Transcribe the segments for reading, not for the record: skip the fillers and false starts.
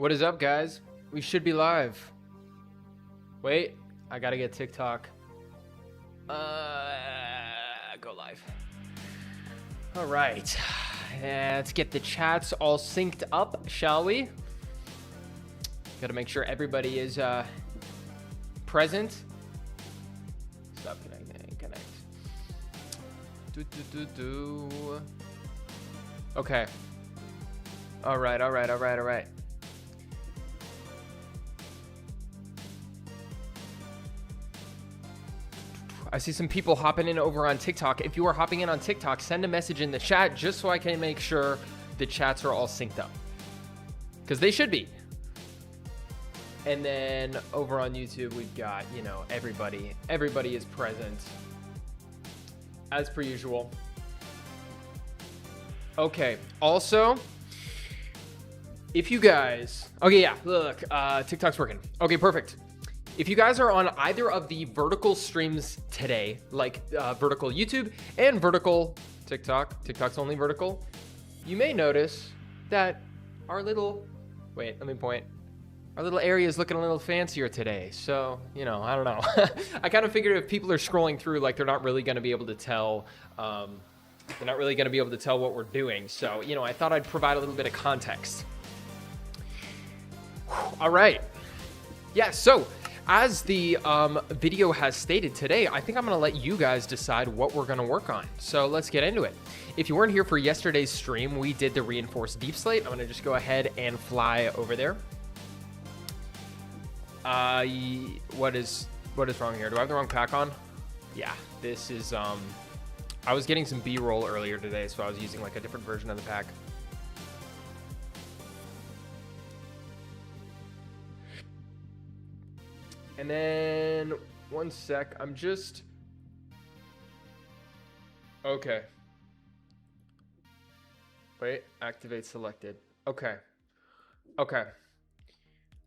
What is up, guys? We should be live. Wait, I gotta get TikTok. Go live. All right, let's get the chats all synced up, shall we? Gotta make sure everybody is present. Stop connecting. Connect. Okay. All right. I see some people hopping in over on TikTok. If you are hopping in on TikTok, send a message in the chat just so I can make sure the chats are all synced up. Because they should be. And then over on YouTube, we've got, you know, everybody. Everybody is present. As per usual. Okay. Also, if you guys... Okay, yeah. Look, TikTok's working. Okay, perfect. If you guys are on either of the vertical streams today, like vertical YouTube and vertical TikTok, TikTok's only vertical, you may notice that our little, wait, let me point. Our little area is looking a little fancier today. So, you know, I don't know. I kind of figured if people are scrolling through, like they're not really going to be able to tell, what we're doing. So, you know, I thought I'd provide a little bit of context. All right. Yeah, so as the video has stated today, I think I'm going to let you guys decide what we're going to work on. So let's get into it. If you weren't here for yesterday's stream, we did the reinforced deep slate. I'm going to just go ahead and fly over there. What is wrong here? Do I have the wrong pack on? Yeah, this is, I was getting some B-roll earlier today, so I was using like a different version of the pack. And then, one sec, I'm just... Okay. Wait, activate selected. Okay. Okay. I'm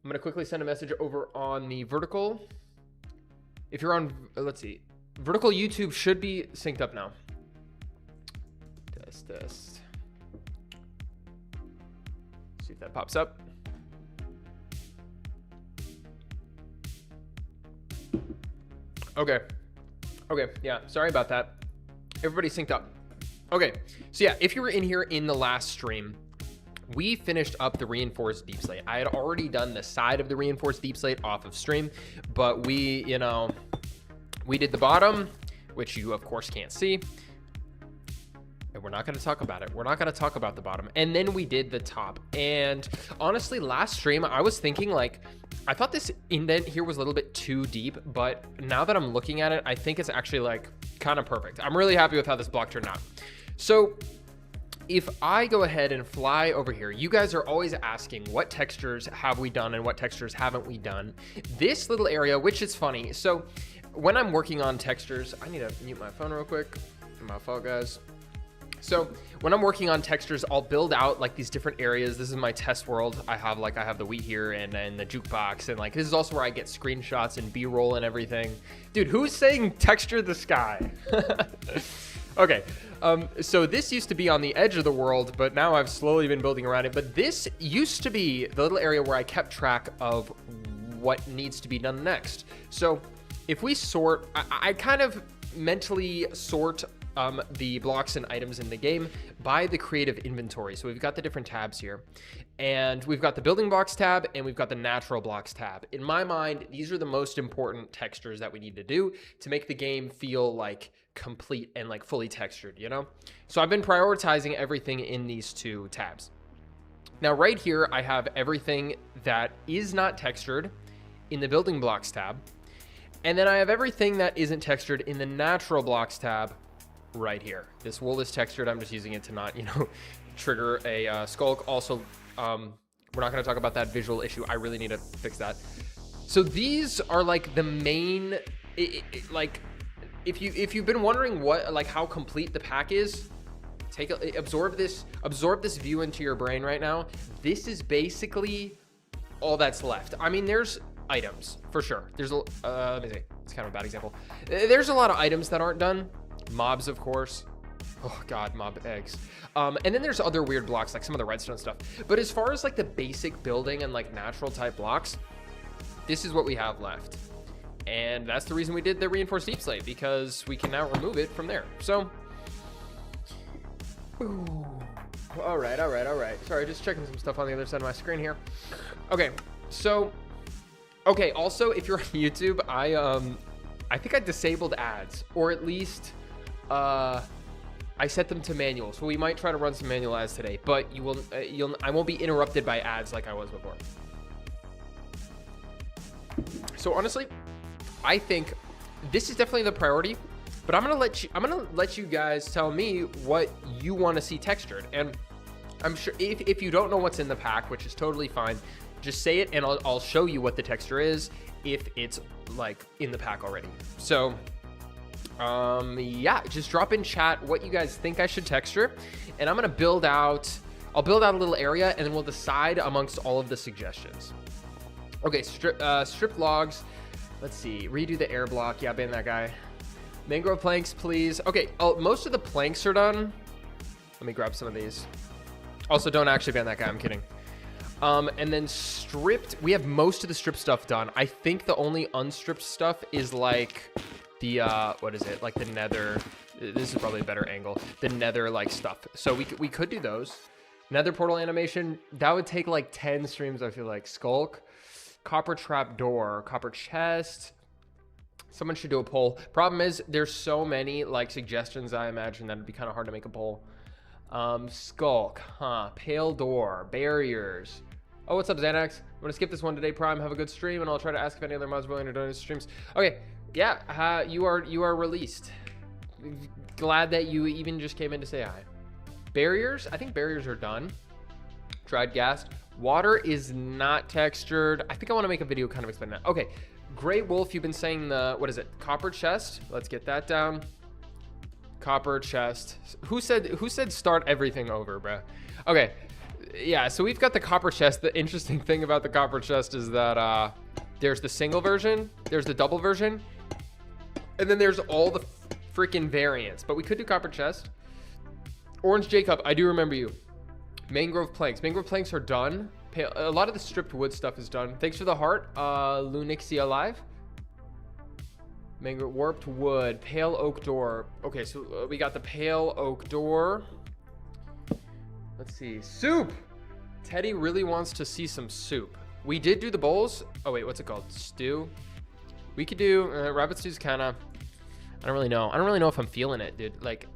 going to quickly send a message over on the vertical. If you're on, let's see. Vertical YouTube should be synced up now. Test. See if that pops up. Okay, yeah, sorry about that. Everybody synced up. Okay, so yeah, if you were in here in the last stream, we finished up the reinforced deep slate. I had already done the side of the reinforced deep slate off of stream, but we did the bottom, which you of course can't see. And we're not going to talk about it. We're not going to talk about the bottom. And then we did the top. And honestly, last stream, I was thinking like, I thought this indent here was a little bit too deep, but now that I'm looking at it, I think it's actually like kind of perfect. I'm really happy with how this block turned out. So if I go ahead and fly over here, you guys are always asking what textures have we done and what textures haven't we done. This little area, which is funny. So when I'm working on textures, I need to mute my phone real quick. My fault, guys. So when I'm working on textures, I'll build out like these different areas. This is my test world. I have the wheat here and the jukebox, and like this is also where I get screenshots and B-roll and everything. Dude, who's saying texture the sky? Okay, so this used to be on the edge of the world, but now I've slowly been building around it. But this used to be the little area where I kept track of what needs to be done next. So if we sort, I kind of mentally sort the blocks and items in the game by the creative inventory. So we've got the different tabs here, and we've got the building blocks tab and we've got the natural blocks tab. In my mind, these are the most important textures that we need to do to make the game feel like complete and like fully textured, you know? So I've been prioritizing everything in these two tabs. Now right here, I have everything that is not textured in the building blocks tab. And then I have everything that isn't textured in the natural blocks tab right here. This wool is textured. I'm just using it to not, you know, trigger a skulk. Also, we're not going to talk about that visual issue. I really need to fix that. So these are like the main, like if you've been wondering what, like how complete the pack is, absorb this view into your brain right now. This is basically all that's left. I mean, there's items for sure. There's let me see. It's kind of a bad example. There's a lot of items that aren't done. Mobs, of course. Oh God, mob eggs. And then there's other weird blocks, like some of the redstone stuff. But as far as like the basic building and like natural type blocks, this is what we have left. And that's the reason we did the reinforced deep slate, because we can now remove it from there. So, all right. Sorry, just checking some stuff on the other side of my screen here. Okay, so, okay, also, if you're on YouTube, I think I disabled ads, or at least, I set them to manual. So we might try to run some manual ads today, but I won't be interrupted by ads like I was before. So honestly, I think this is definitely the priority, but I'm gonna let you guys tell me what you want to see textured. And I'm sure if you don't know what's in the pack, which is totally fine, just say it and I'll show you what the texture is if it's like in the pack already. So yeah, just drop in chat what you guys think I should texture, and I'm gonna build out a little area, and then we'll decide amongst all of the suggestions. Okay, strip logs. Let's see, redo the air block. Yeah, ban that guy. Mangrove planks, please. Okay, most of the planks are done. Let me grab some of these. Also, don't actually ban that guy, I'm kidding. And then stripped, we have most of the strip stuff done. I think the only unstripped stuff is like the, what is it? Like the nether, this is probably a better angle. The nether like stuff. So we could do those. Nether portal animation, that would take like 10 streams, I feel like. Skulk. Copper trap door, copper chest. Someone should do a poll. Problem is, there's so many like suggestions. I imagine that'd be kind of hard to make a poll. Skulk, pale door, barriers. Oh, what's up, Xanax? I'm gonna skip this one today, Prime. Have a good stream, and I'll try to ask if any other mods are willing to donate streams. Okay, yeah, you are released. Glad that you even just came in to say hi. Barriers, I think barriers are done. Dried gas. Water is not textured. I think I want to make a video kind of explaining that. Okay, Great Wolf, you've been saying what is it? Copper chest. Let's get that down. Copper chest. Who said start everything over, bruh? Okay, yeah, so we've got the copper chest. The interesting thing about the copper chest is that there's the single version, there's the double version, and then there's all the freaking variants. But we could do copper chest. Orange Jacob, I do remember you. Mangrove planks. Mangrove planks are done. A lot of the stripped wood stuff is done. Thanks for the heart. Lunixia alive. Mangrove warped wood. Pale oak door. Okay, so we got the pale oak door. Let's see. Soup. Teddy really wants to see some soup. We did do the bowls. Oh wait, what's it called? Stew. We could do rabbit stew's kind of. I don't really know. I don't really know if I'm feeling it, dude. Like,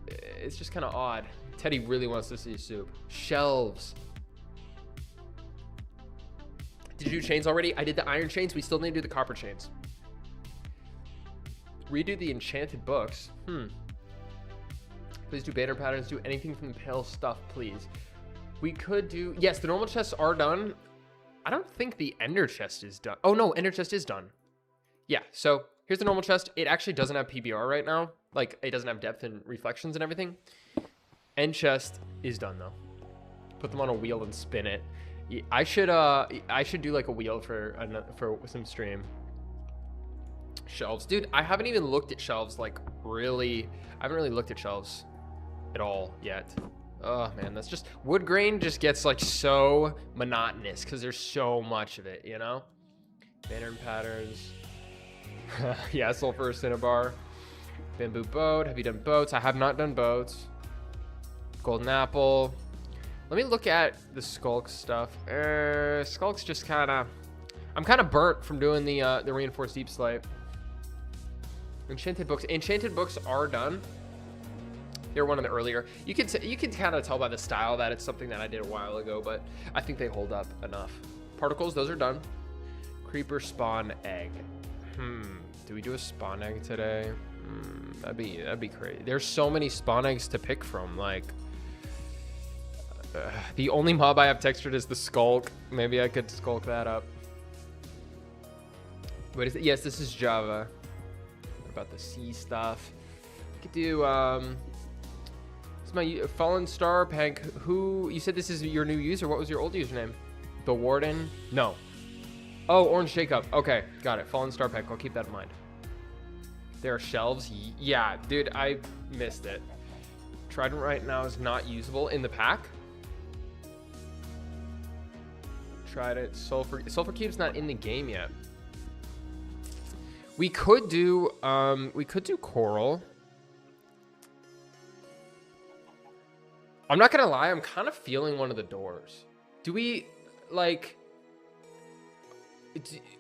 it's just kind of odd. Teddy really wants to see soup. Shelves. Did you do chains already? I did the iron chains. We still need to do the copper chains. Redo the enchanted books. Please do banner patterns. Do anything from the pale stuff, please. We could do... Yes, the normal chests are done. I don't think the ender chest is done. Oh, no, ender chest is done. Yeah, so here's the normal chest. It actually doesn't have PBR right now. Like, it doesn't have depth and reflections and everything. End chest is done though. Put them on a wheel and spin it. I should do like a wheel for some stream. Shelves, dude. I haven't even looked at shelves. Like really, I haven't really looked at shelves at all yet. Oh man, that's just wood grain. Just gets like so monotonous because there's so much of it, you know. Banner patterns. Yeah, sulfur cinnabar. Bamboo boat. Have you done boats? I have not done boats. Golden apple. Let me look at the Skulk stuff. Skulk's just kind of... I'm kind of burnt from doing the reinforced deep slate. Enchanted books. Enchanted books are done. They're one of the earlier. You can kind of tell by the style that it's something that I did a while ago, but I think they hold up enough. Particles, those are done. Creeper spawn egg. Do we do a spawn egg today? That'd be crazy. There's so many spawn eggs to pick from. Like, the only mob I have textured is the Skulk. Maybe I could Skulk that up. What is it? Yes, this is Java. What about the C stuff? We could do, it's my Fallen Star Pank. Who, you said this is your new user. What was your old username? The Warden? No. Oh, Orange Jacob. Okay, got it. Fallen Star Pank. I'll keep that in mind. There are shelves. Yeah, dude, I missed it. Trident right now is not usable in the pack. Trident, Sulfur Cube's not in the game yet. We could do Coral. I'm not gonna lie, I'm kind of feeling one of the doors. Do we, like,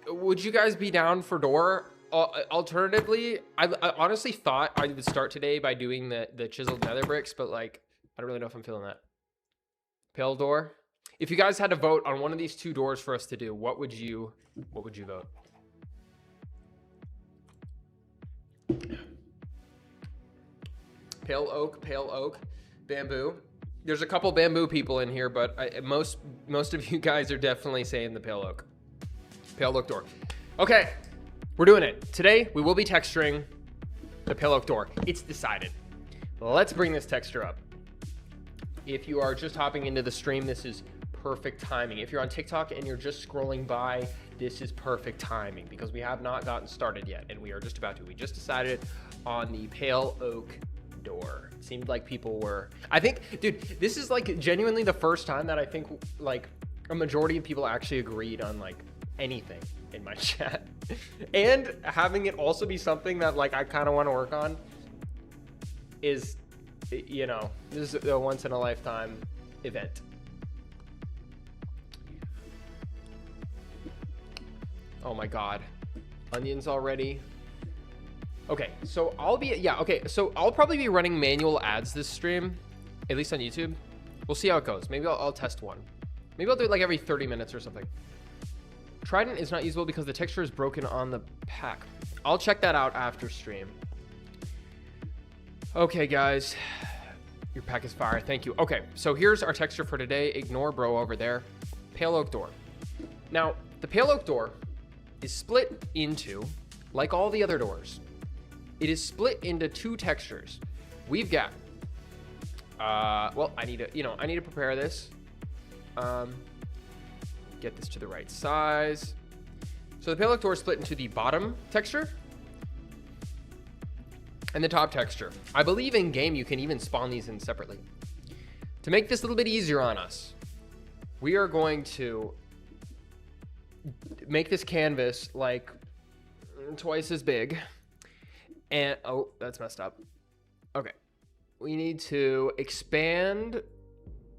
would you guys be down for door? Alternatively, I honestly thought I would start today by doing the chiseled nether bricks, but like, I don't really know if I'm feeling that. Pale door. If you guys had to vote on one of these two doors for us to do, what would you vote? Pale oak, bamboo. There's a couple bamboo people in here, but most of you guys are definitely saying the pale oak door. Okay, we're doing it. Today, we will be texturing the pale oak door. It's decided. Let's bring this texture up. If you are just hopping into the stream, this is perfect timing. If you're on TikTok and you're just scrolling by, this is perfect timing because we have not gotten started yet and we are just about to. We just decided on the pale oak door. It seemed like people were, I think, dude, this is like genuinely the first time that I think like a majority of people actually agreed on like anything in my chat. And having it also be something that like I kind of want to work on is, you know, this is a once in a lifetime event. Oh my God, onions already. Okay, so I'll probably be running manual ads this stream, at least on YouTube. We'll see how it goes. Maybe I'll test one. Maybe I'll do it like every 30 minutes or something. Trident is not usable because the texture is broken on the pack. I'll check that out after stream. Okay, guys, your pack is fire. Thank you. Okay, so here's our texture for today. Ignore bro over there. Pale oak door. Now, the pale oak door is split into, like all the other doors, it is split into two textures. We've got, well, I need to prepare this. Get this to the right size. So the pale oak door is split into the bottom texture and the top texture. I believe in game you can even spawn these in separately. To make this a little bit easier on us, we are going to make this canvas like twice as big. And, oh, that's messed up. Okay. We need to expand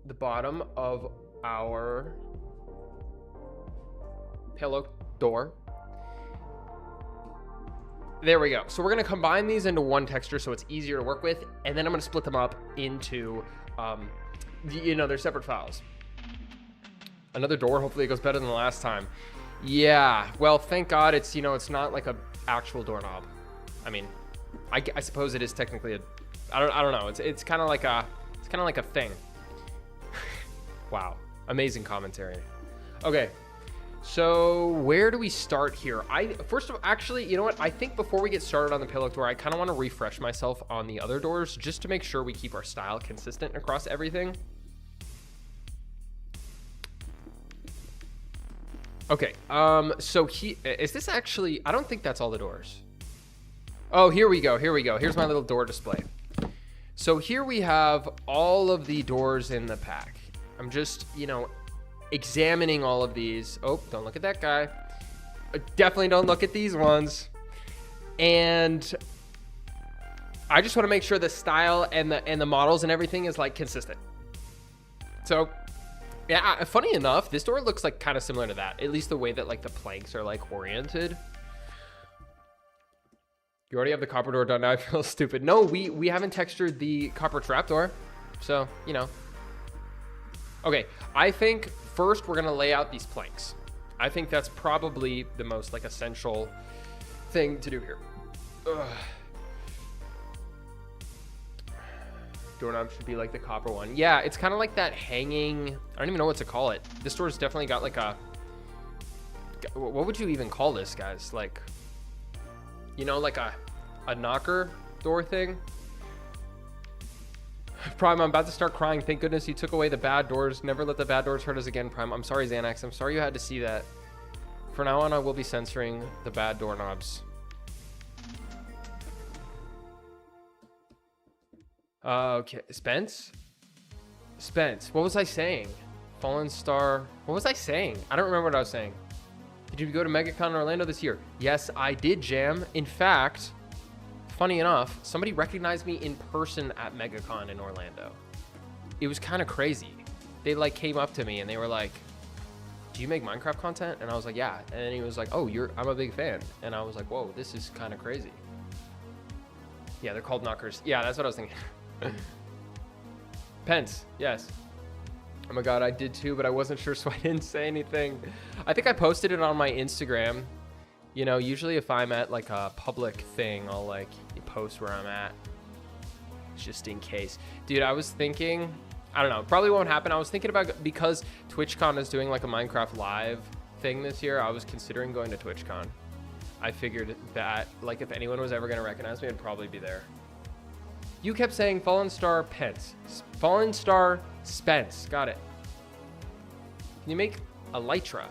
the bottom of our pale oak door. There we go. So we're going to combine these into one texture so it's easier to work with. And then I'm going to split them up into, they're separate files. Another door. Hopefully it goes better than the last time. Yeah. Well, thank God it's, it's not like a actual doorknob. I mean, I suppose it is technically I don't know. It's kind of like a thing. Wow. Amazing commentary. Okay. So where do we start here? First of all, actually, you know what? I think before we get started on the pale oak door, I kind of want to refresh myself on the other doors just to make sure we keep our style consistent across everything. Okay. So is this actually, I don't think that's all the doors. Oh, here we go. Here's my little door display. So here we have all of the doors in the pack. I'm just, examining all of these. Oh, don't look at that guy. Definitely don't look at these ones. And I just want to make sure the style and the models and everything is like consistent. So yeah, funny enough, this door looks like kind of similar to that. At least the way that like the planks are like oriented. You already have the copper door done. Now I feel stupid. No, we haven't textured the copper trapdoor. So, Okay, I think first we're going to lay out these planks. I think that's probably the most like essential thing to do here. Ugh. Doorknob should be like the copper one. Yeah, it's kind of like that hanging, I don't even know what to call it. This door's definitely got like a, what would you even call this, guys? Like, like a knocker door thing. Prime, I'm about to start crying. Thank goodness you took away the bad doors. Never let the bad doors hurt us again, Prime. I'm sorry, Xanax. I'm sorry you had to see that. For now on, I will be censoring the bad doorknobs. Okay, Spence. What was I saying? Fallen Star. What was I saying? I don't remember what I was saying. Did you go to MegaCon in Orlando this year? Yes, I did, Jam. In fact, funny enough, somebody recognized me in person at MegaCon in Orlando. It was kind of crazy. They like came up to me and they were like, "Do you make Minecraft content?" And I was like, "Yeah." And then he was like, "Oh, I'm a big fan." And I was like, "Whoa, this is kind of crazy." Yeah, they're called knockers. Yeah, that's what I was thinking. Pence, yes. Oh my God, I did too, but I wasn't sure, so I didn't say anything. I think I posted it on my Instagram. You know, usually if I'm at like a public thing, I'll like post where I'm at, just in case. Dude, I was thinking, I don't know, probably won't happen. I was thinking about, because TwitchCon is doing like a Minecraft live thing this year, I was considering going to TwitchCon. I figured that like if anyone was ever gonna recognize me, I'd probably be there. You kept saying Fallen Star Pence. Fallen Star Spence. Got it. Can you make Elytra?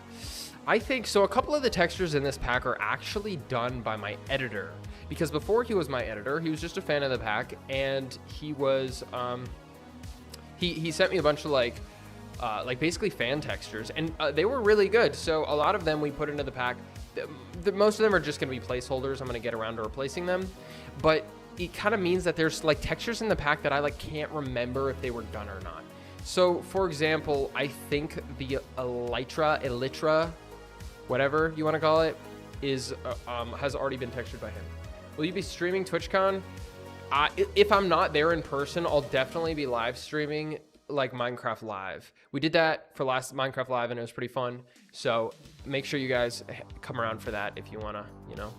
I think so. A couple of the textures in this pack are actually done by my editor, because before he was my editor, he was just a fan of the pack, and he was he sent me a bunch of like basically fan textures, and they were really good. So a lot of them we put into the pack. Most of them are just going to be placeholders. I'm going to get around to replacing them, but it kind of means that there's like textures in the pack that I like can't remember if they were done or not. So for example, I think the Elytra, whatever you want to call it, is has already been textured by him. Will you be streaming TwitchCon? If I'm not there in person, I'll definitely be live streaming like Minecraft Live. We did that for last Minecraft Live and it was pretty fun. So make sure you guys come around for that if you want to, you know,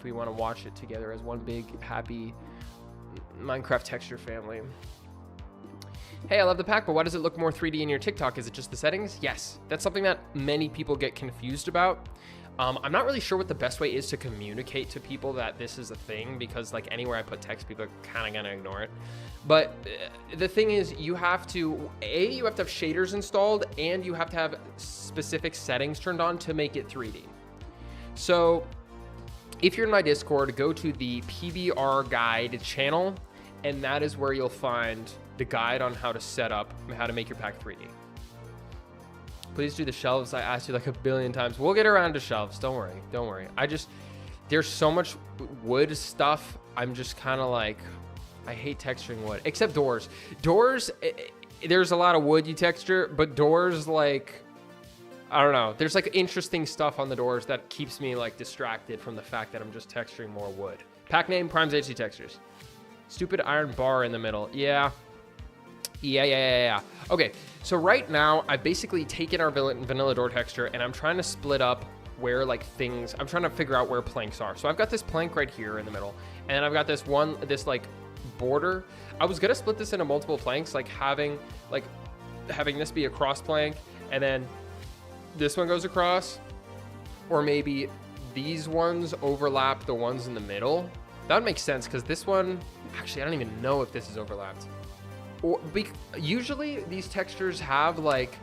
we want to watch it together as one big happy Minecraft texture family. Hey, I love the pack, but why does it look more 3D in your TikTok? Is it just the settings? Yes, that's something that many people get confused about. I'm not really sure what the best way is to communicate to people that this is a thing, because like anywhere I put text, people are kind of gonna ignore it. But the thing is, you have to have shaders installed, and you have to have specific settings turned on to make it 3D. So if you're in my Discord, go to the PBR guide channel, and that is where you'll find the guide on how to set up, how to make your pack 3D. Please do the shelves. I asked you like a billion times. We'll get around to shelves. Don't worry. Don't worry. There's so much wood stuff. I'm just kind of like, I hate texturing wood, except doors. Doors, there's a lot of wood you texture, but doors, like, I don't know. There's like interesting stuff on the doors that keeps me like distracted from the fact that I'm just texturing more wood. Pack name, Primes HD Textures. Stupid iron bar in the middle. Yeah. Okay, so right now I've basically taken our vanilla door texture and I'm trying to split up where like things, I'm trying to figure out where planks are. So I've got this plank right here in the middle, and I've got this like border. I was gonna split this into multiple planks, like having this be a cross plank, and then this one goes across, or maybe these ones overlap the ones in the middle. That would make sense, because this one, actually I don't even know if this is overlapped. Usually these textures have like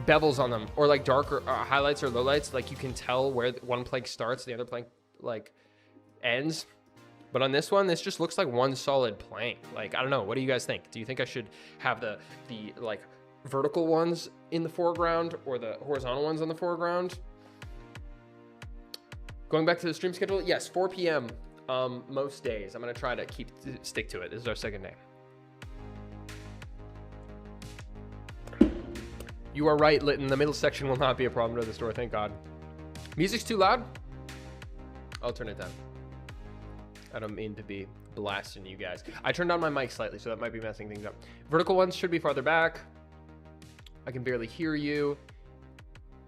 bevels on them, or like darker highlights or lowlights. Like you can tell where one plank starts, the other plank like ends. But on this one, this just looks like one solid plank. Like, I don't know. What do you guys think? Do you think I should have the like vertical ones in the foreground or the horizontal ones on the foreground? Going back to the stream schedule, yes, 4 p.m. Most days. I'm gonna try to stick to it. This is our second day. You are right, Litton. The middle section will not be a problem to the store, thank God. Music's too loud? I'll turn it down. I don't mean to be blasting you guys. I turned down my mic slightly, so that might be messing things up. Vertical ones should be farther back. I can barely hear you.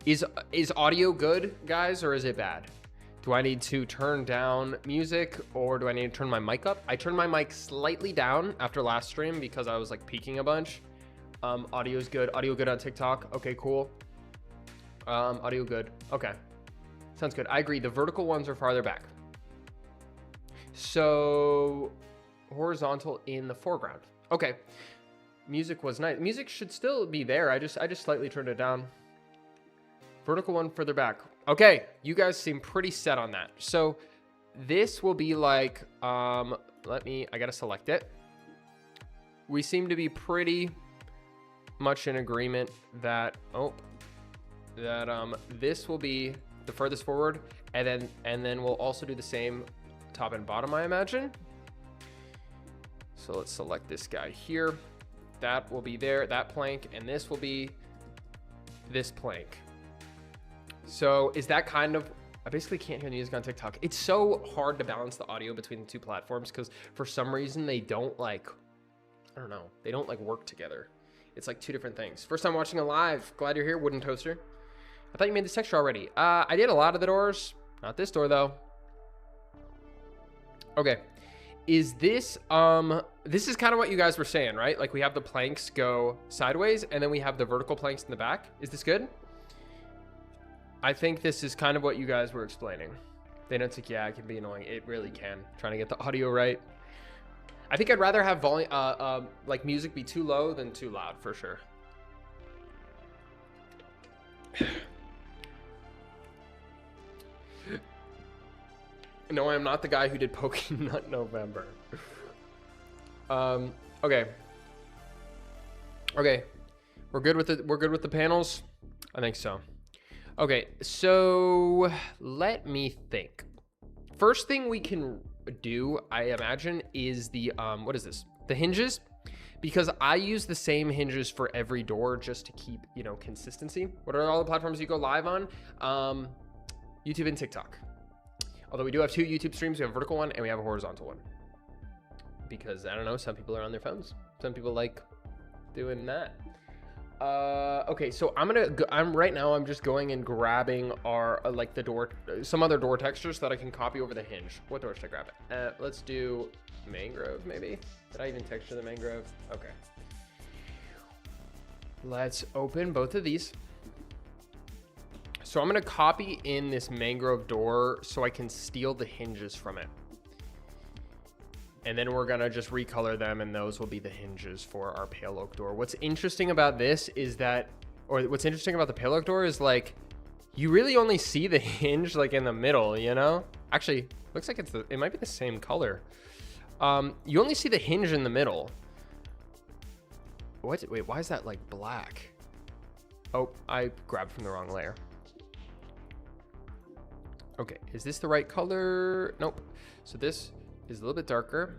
Is audio good, guys, or is it bad? Do I need to turn down music, or do I need to turn my mic up? I turned my mic slightly down after last stream because I was like peaking a bunch. Audio is good. Audio good on TikTok. Okay, cool. Audio good. Okay. Sounds good. I agree. The vertical ones are farther back. So horizontal in the foreground. Okay. Music was nice. Music should still be there. I just slightly turned it down. Vertical one further back. Okay. You guys seem pretty set on that. So this will be like, I gotta select it. We seem to be pretty much in agreement that, this will be the furthest forward, and then we'll also do the same top and bottom, I imagine. So let's select this guy here. That will be there, that plank, and this will be this plank. So is that kind of, I basically can't hear the music on TikTok. It's so hard to balance the audio between the two platforms because for some reason they don't like, I don't know, they don't like work together. It's like two different things. First time watching a live. Glad you're here, Wooden Toaster. I thought you made this texture already. I did a lot of the doors. Not this door though. Okay. Is this, this is kind of what you guys were saying, right? Like we have the planks go sideways and then we have the vertical planks in the back. Is this good? I think this is kind of what you guys were explaining. They don't think, yeah, it can be annoying. It really can. Trying to get the audio right. I think I'd rather have volume, like music be too low than too loud for sure. No, I'm not the guy who did Pokemon November. Okay. Okay. We're good with it. We're good with the panels. I think so. Okay, so let me think. First thing we can do, I imagine, is the, what is this? The hinges, because I use the same hinges for every door just to keep, you know, consistency. What are all the platforms you go live on? YouTube and TikTok. Although we do have two YouTube streams. We have a vertical one and we have a horizontal one. Because, I don't know, some people are on their phones. Some people like doing that. Okay, so right now I'm just going and grabbing our, like the door, some other door textures so that I can copy over the hinge. What door should I grab? Let's do mangrove, maybe? Did I even texture the mangrove? Okay. Let's open both of these. So I'm gonna copy in this mangrove door so I can steal the hinges from it. And then we're gonna just recolor them and those will be the hinges for our pale oak door. What's interesting about this is that, or what's interesting about the pale oak door is like, you really only see the hinge like in the middle, you know? Actually, looks like it might be the same color. You only see the hinge in the middle. Wait, why is that like black? Oh, I grabbed from the wrong layer. Okay, is this the right color? Nope. So this is a little bit darker.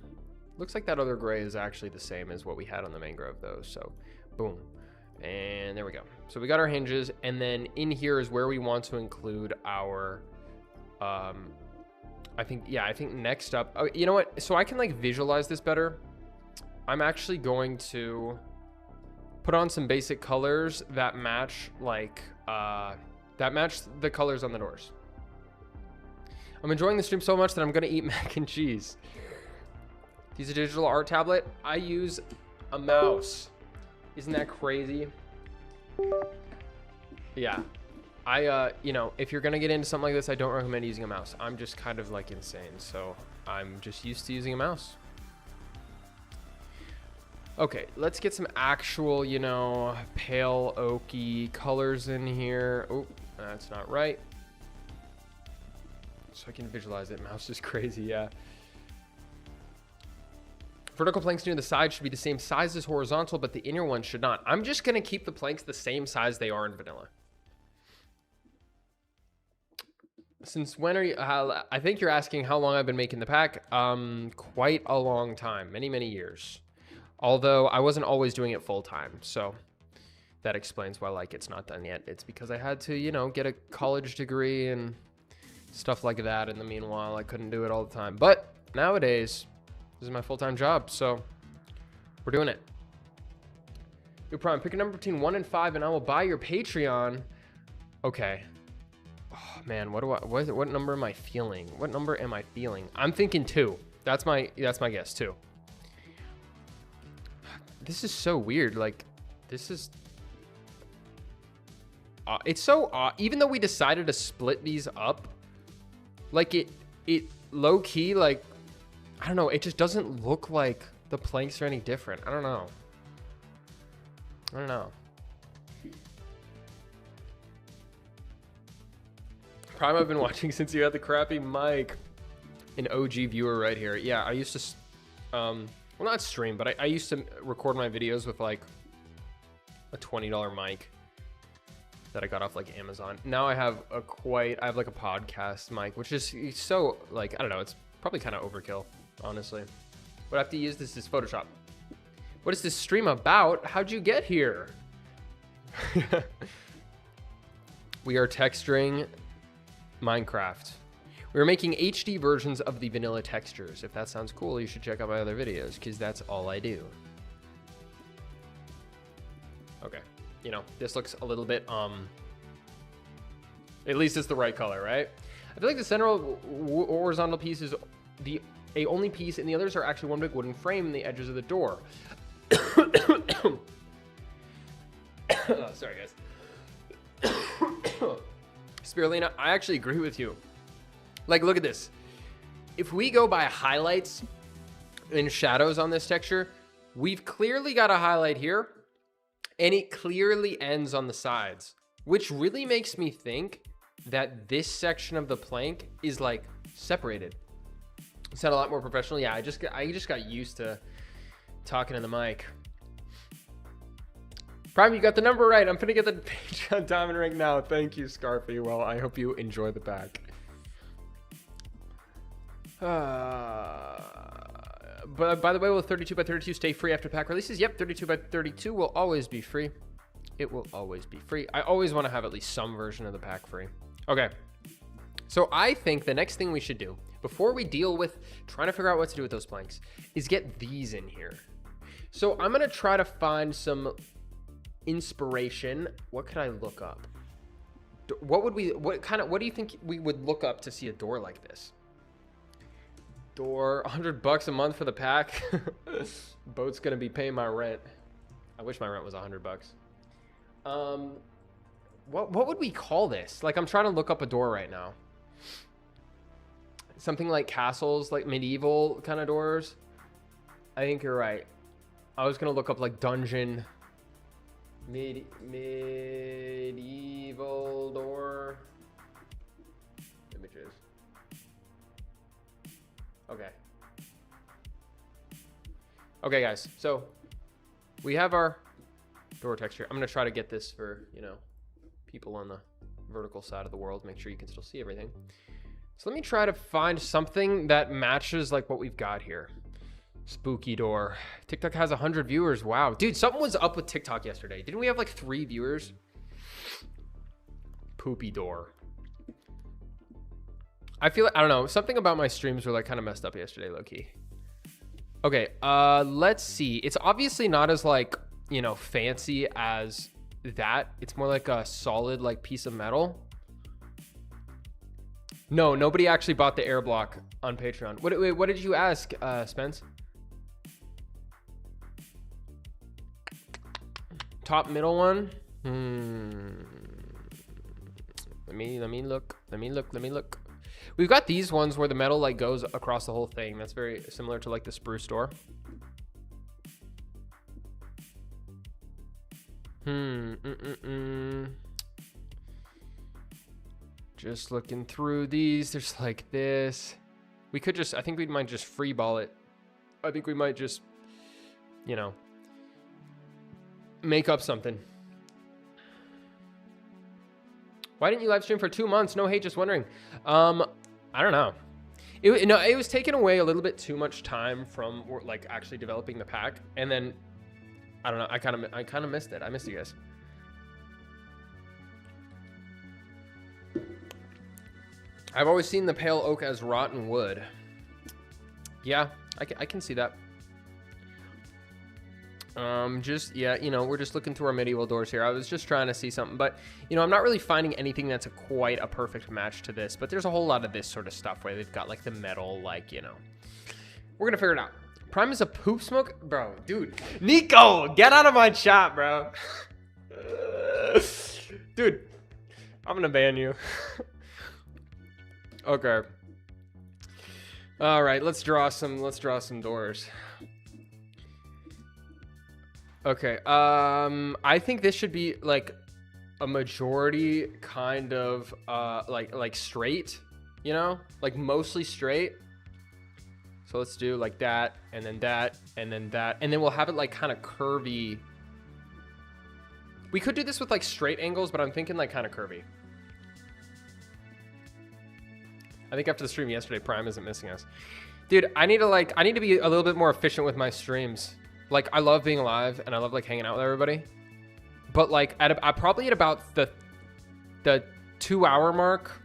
Looks like that other gray is actually the same as what we had on the mangrove though. So boom. And there we go. So we got our hinges, and then in here is where we want to include our, I think next up, oh, you know what? So I can like visualize this better. I'm actually going to put on some basic colors that match like, that match the colors on the doors. I'm enjoying the stream so much that I'm gonna eat mac and cheese. Use a digital art tablet. I use a mouse. Isn't that crazy? Yeah. You know, if you're gonna get into something like this, I don't recommend using a mouse. I'm just kind of like insane, so I'm just used to using a mouse. Okay, let's get some actual, you know, pale oaky colors in here. Oh, that's not right. So I can visualize it. Mouse is crazy, yeah. Vertical planks near the side should be the same size as horizontal, but the inner one should not. I'm just gonna keep the planks the same size they are in vanilla. Since when are you, I think you're asking how long I've been making the pack. Quite a long time, many years. Although I wasn't always doing it full time, so that explains why like it's not done yet. It's because I had to, you know, get a college degree and stuff like that. In the meanwhile, I couldn't do it all the time. But nowadays, this is my full-time job, so we're doing it. New Prime, pick a number between 1 and 5, and I will buy your Patreon. Okay. Oh man, what number am I feeling? What number am I feeling? I'm thinking 2. That's my guess, 2. This is so weird. Like, this is. It's so even though we decided to split these up. Like it low key, like, I don't know, it just doesn't look like the planks are any different. I don't know. Prime, I've been watching since you had the crappy mic. An OG viewer right here. Yeah, I used to, well, not stream, but I used to record my videos with like a $20 mic that I got off like Amazon. Now I have I have like a podcast mic, which is so like, I don't know, it's probably kind of overkill, honestly. What I have to use this is Photoshop. What is this stream about? How'd you get here? We are texturing Minecraft. We're making HD versions of the vanilla textures. If that sounds cool, you should check out my other videos, because that's all I do. Okay, you know, this looks a little bit, at least it's the right color, right? I feel like the central horizontal piece is a only piece, and the others are actually one big wooden frame in the edges of the door. Oh, sorry, guys. Spirulina, I actually agree with you. Like, look at this. If we go by highlights and shadows on this texture, we've clearly got a highlight here, and it clearly ends on the sides, which really makes me think that this section of the plank is like separated. Sound a lot more professional. Yeah, I just got used to talking in the mic. Prime, you got the number right. I'm gonna get the page on diamond rank now. Thank you, Scarfy. Well, I hope you enjoy the pack. But by the way, will 32x32 stay free after pack releases? Yep, 32x32 will always be free. It will always be free. I always want to have at least some version of the pack free. Okay. So I think the next thing we should do, before we deal with trying to figure out what to do with those planks, is get these in here. So I'm going to try to find some inspiration. What could I look up? What do you think we would look up to see a door like this? Door, $100 a month for the pack. Boat's gonna be paying my rent. I wish my rent was $100. What would we call this? Like, I'm trying to look up a door right now. Something like castles, like medieval kind of doors. I think you're right. I was gonna look up like dungeon, medieval door images. Okay, guys, so we have our door texture. I'm gonna try to get this for, you know, people on the vertical side of the world, make sure you can still see everything. So let me try to find something that matches like what we've got here. Spooky door. TikTok has 100 viewers. Wow, dude, something was up with TikTok yesterday. Didn't we have like 3 viewers? Poopy door. I feel like, I don't know, something about my streams were like kind of messed up yesterday, low-key. Okay, let's see. It's obviously not as like, you know, fancy as that. It's more like a solid like piece of metal. No, nobody actually bought the air block on Patreon. What did you ask, Spence? Top middle one? Let me look. We've got these ones where the metal like goes across the whole thing. That's very similar to like the spruce door. Just looking through these. There's like this. We could just, I think we might just free ball it. I think we might just, you know, make up something. Why didn't you live stream for 2 months? No hate, just wondering. I don't know. It was taking away a little bit too much time from like actually developing the pack, and then I don't know. I kind of missed it. I missed you guys. I've always seen the pale oak as rotten wood. Yeah, I can see that. Just, yeah, you know, we're just looking through our medieval doors here. I was just trying to see something, but, you know, I'm not really finding anything that's quite a perfect match to this, but there's a whole lot of this sort of stuff where they've got, like, the metal, like, you know. We're gonna figure it out. Prime is a poop smoke? Bro, dude. Nico, get out of my chat, bro. Dude, I'm gonna ban you. Okay. All right, let's draw some doors. Okay, I think this should be like a majority kind of like straight, you know, like mostly straight. So let's do like that, and then that, and then that, and then we'll have it like kind of curvy. We could do this with like straight angles, but I'm thinking like kind of curvy. I think after the stream yesterday, Prime isn't missing us. Dude, I need to be a little bit more efficient with my streams. Like, I love being live and I love like hanging out with everybody. But like I probably at about the 2-hour mark,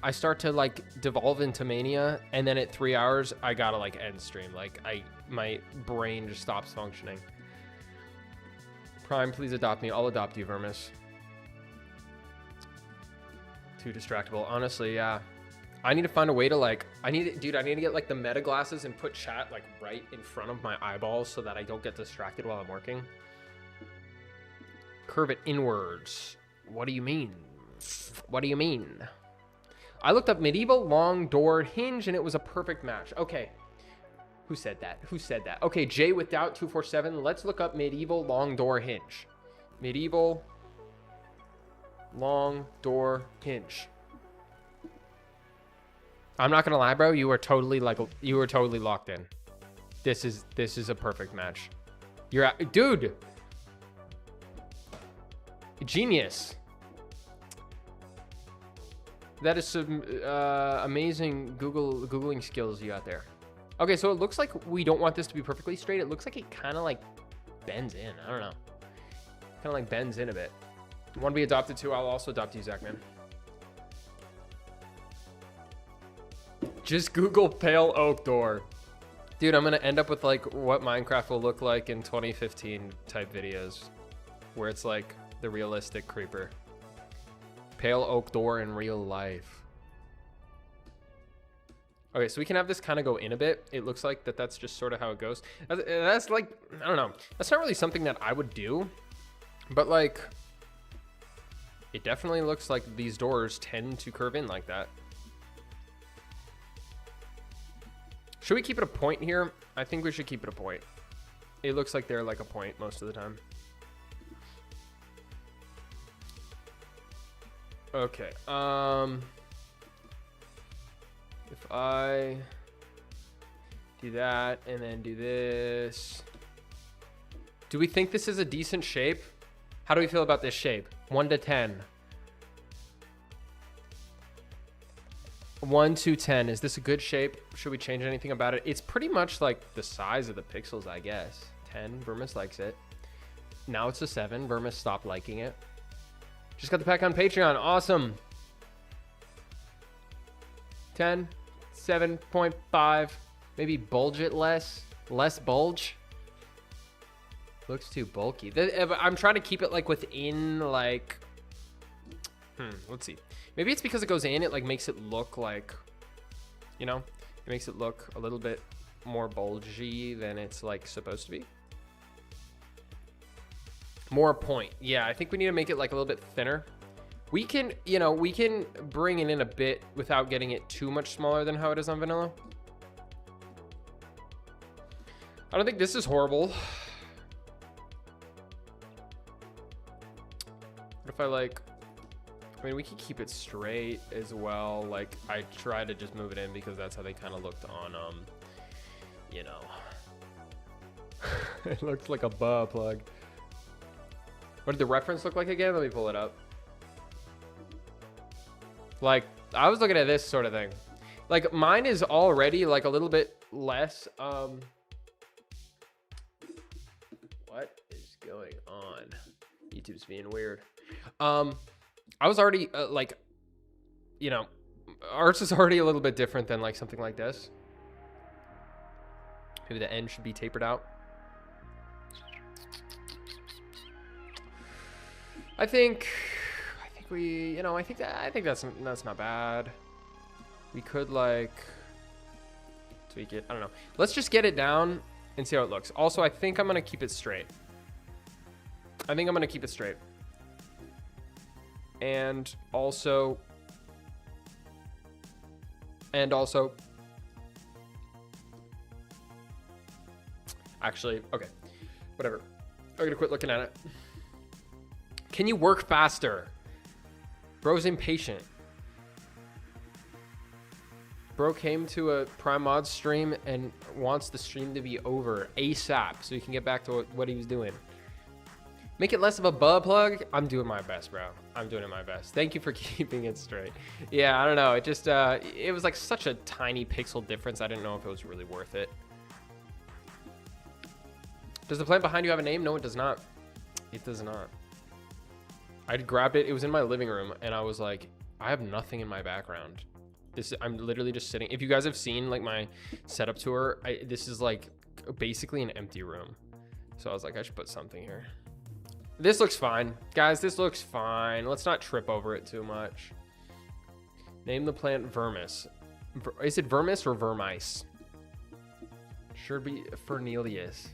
I start to like devolve into mania, and then at 3 hours, I gotta like end stream. Like my brain just stops functioning. Prime, please adopt me. I'll adopt you, Vermis. Too distractible. Honestly, yeah. I need to find a way to like, I need to get like the meta glasses and put chat like right in front of my eyeballs so that I don't get distracted while I'm working. Curve it inwards. What do you mean? What do you mean? I looked up medieval long door hinge and it was a perfect match. Okay. Who said that? Who said that? Okay, Jay with Doubt 247. Let's look up medieval long door hinge. Medieval long door hinge. I'm not gonna lie, bro. You were totally locked in. This is a perfect match. You're at, dude. Genius. That is some amazing Googling skills you got there. Okay, so it looks like we don't want this to be perfectly straight. It looks like it kind of like bends in. I don't know. Kind of like bends in a bit. You want to be adopted too? I'll also adopt you, Zach, man. Just Google pale oak door. Dude, I'm going to end up with like what Minecraft will look like in 2015 type videos. Where it's like the realistic creeper. Pale oak door in real life. Okay, so we can have this kind of go in a bit. It looks like that's just sort of how it goes. That's like, I don't know. That's not really something that I would do. But like, it definitely looks like these doors tend to curve in like that. Should we keep it a point here? I think we should keep it a point. It looks like they're like a point most of the time. Okay, if I do that and then do this, do we think this is a decent shape? How do we feel about this shape? 1 to 10. 1 to 10. Is this a good shape? Should we change anything about it? It's pretty much like the size of the pixels, I guess. 10. Vermis likes it. Now it's a 7. Vermis stopped liking it. Just got the pack on Patreon. Awesome. 10. 7.5. Maybe bulge it less. Less bulge. Looks too bulky. I'm trying to keep it like within like... let's see. Maybe it's because it goes in, it like makes it look like, you know, it makes it look a little bit more bulgy than it's like supposed to be. More point. Yeah, I think we need to make it like a little bit thinner. We can, you know, we can bring it in a bit without getting it too much smaller than how it is on vanilla. I don't think this is horrible. What if I like, I mean, we could keep it straight as well. Like, I try to just move it in because that's how they kind of looked on, you know. It looks like a butt plug. What did the reference look like again? Let me pull it up. Like, I was looking at this sort of thing. Like, mine is already like a little bit less, what is going on? YouTube's being weird. I was already like, you know, ours is already a little bit different than like something like this. Maybe the end should be tapered out. I think we, you know, I think that's not bad. We could like tweak it. I don't know. Let's just get it down and see how it looks. Also, I think I'm gonna keep it straight. And also, actually, okay, whatever. I'm gonna quit looking at it. Can you work faster? Bro's impatient. Bro came to a Prime Mod stream and wants the stream to be over ASAP so he can get back to what he was doing. Make it less of a butt plug. I'm doing my best, bro. I'm doing my best. Thank you for keeping it straight. Yeah, I don't know. It just, it was like such a tiny pixel difference. I didn't know if it was really worth it. Does the plant behind you have a name? No, it does not. It does not. I grabbed it. It was in my living room and I was like, I have nothing in my background. I'm literally just sitting. If you guys have seen like my setup tour, this is like basically an empty room. So I was like, I should put something here. This looks fine. Guys, this looks fine. Let's not trip over it too much. Name the plant Vermis. Is it Vermis or Vermice? Should be Fernelius.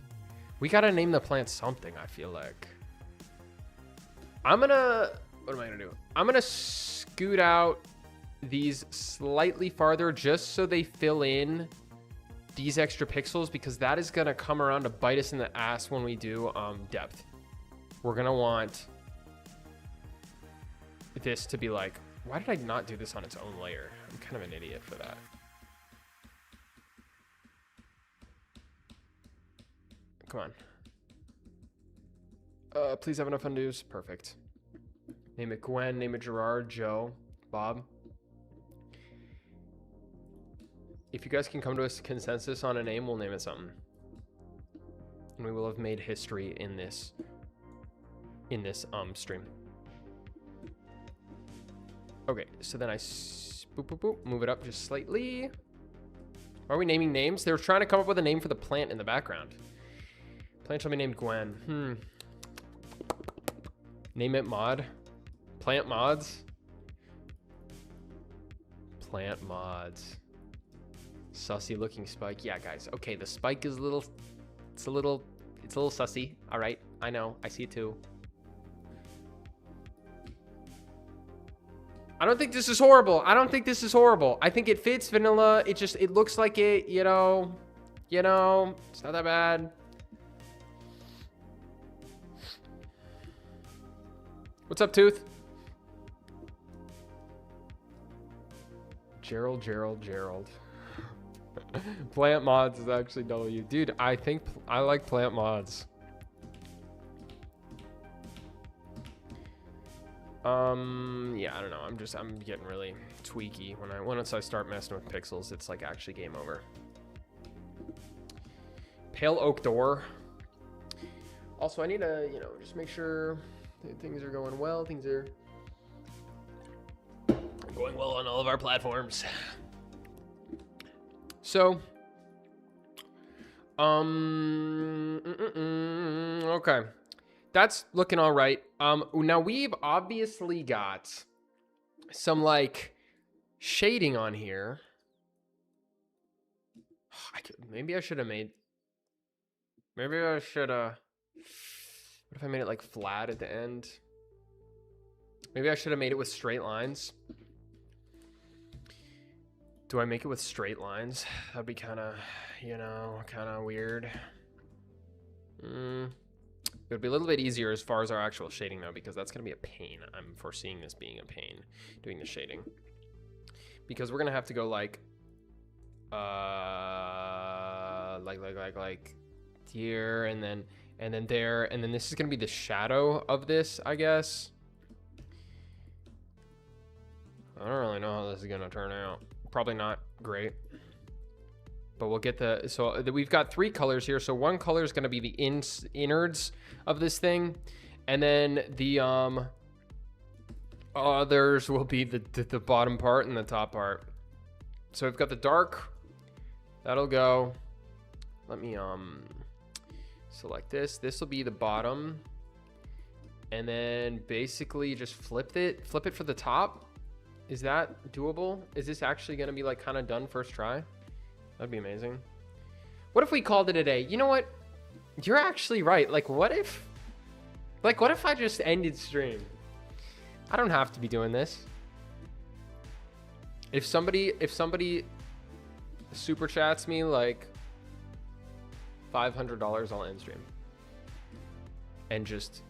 We gotta name the plant something, I feel like. What am I gonna do? I'm gonna scoot out these slightly farther just so they fill in these extra pixels, because that is gonna come around to bite us in the ass when we do depth. We're gonna want this to be like, why did I not do this on its own layer? I'm kind of an idiot for that. Come on. Please have enough undos. Perfect. Name it Gwen, name it Gerard, Joe, Bob. If you guys can come to a consensus on a name, we'll name it something. And we will have made history in this stream. Okay, so then I boop, boop, boop, move it up just slightly. Are we naming names? They were trying to come up with a name for the plant in the background. Plant shall be named Gwen. Name it mod. Plant mods. Plant mods. Sussy looking spike. Yeah, guys. Okay, the spike is it's a little sussy. All right, I know. I see it too. I don't think this is horrible. I don't think this is horrible. I think it fits vanilla. It looks like it, you know, it's not that bad. What's up, Tooth? Gerald. Plant mods is actually W. Dude, I think I like plant mods. Yeah, I don't know. I'm getting really tweaky once I start messing with pixels. It's like actually game over. Pale oak door. Also, I need to, just make sure that things are going well. Things are going well on all of our platforms. So, okay. That's looking all right. Now we've obviously got some like shading on here. Maybe I should have made, what if I made it like flat at the end? Maybe I should have made it with straight lines. Do I make it with straight lines? That'd be kind of, kind of weird. It would be a little bit easier as far as our actual shading though, because that's going to be a pain. I'm foreseeing this being a pain, doing the shading. Because we're going to have to go like here, and then there, and then this is going to be the shadow of this, I guess. I don't really know how this is going to turn out. Probably not great. But we'll get we've got 3 colors here. So one color is going to be the innards of this thing, and then the others will be the bottom part and the top part. So we've got the dark. That'll go. Let me select this. This will be the bottom, and then basically just flip it for the top. Is that doable? Is this actually going to be like kind of done first try? That'd be amazing. What if we called it a day? You know what? You're actually right. Like, what if I just ended stream? I don't have to be doing this. If somebody super chats me like $500, I'll end stream. And just,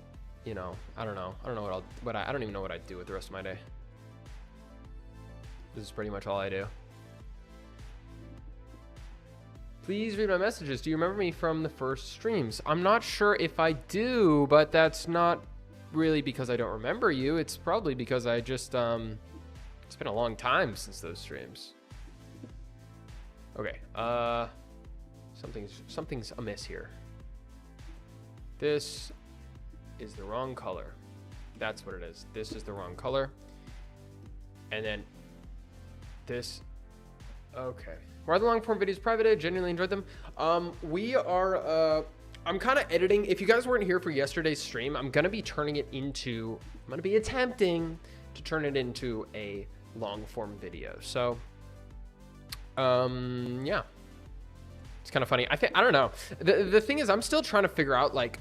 I don't know. I don't know I don't even know what I'd do with the rest of my day. This is pretty much all I do. Please read my messages. Do you remember me from the first streams? I'm not sure if I do, but that's not really because I don't remember you. It's probably because I just, it's been a long time since those streams. Okay, something's amiss here. This is the wrong color. That's what it is. This is the wrong color. And then this, okay. Why are the long form videos private? I genuinely enjoyed them. We are, I'm kind of editing. If you guys weren't here for yesterday's stream, I'm going to be turning it into, I'm going to be attempting to turn it into a long form video. So, yeah, it's kind of funny. I don't know. The thing is, I'm still trying to figure out like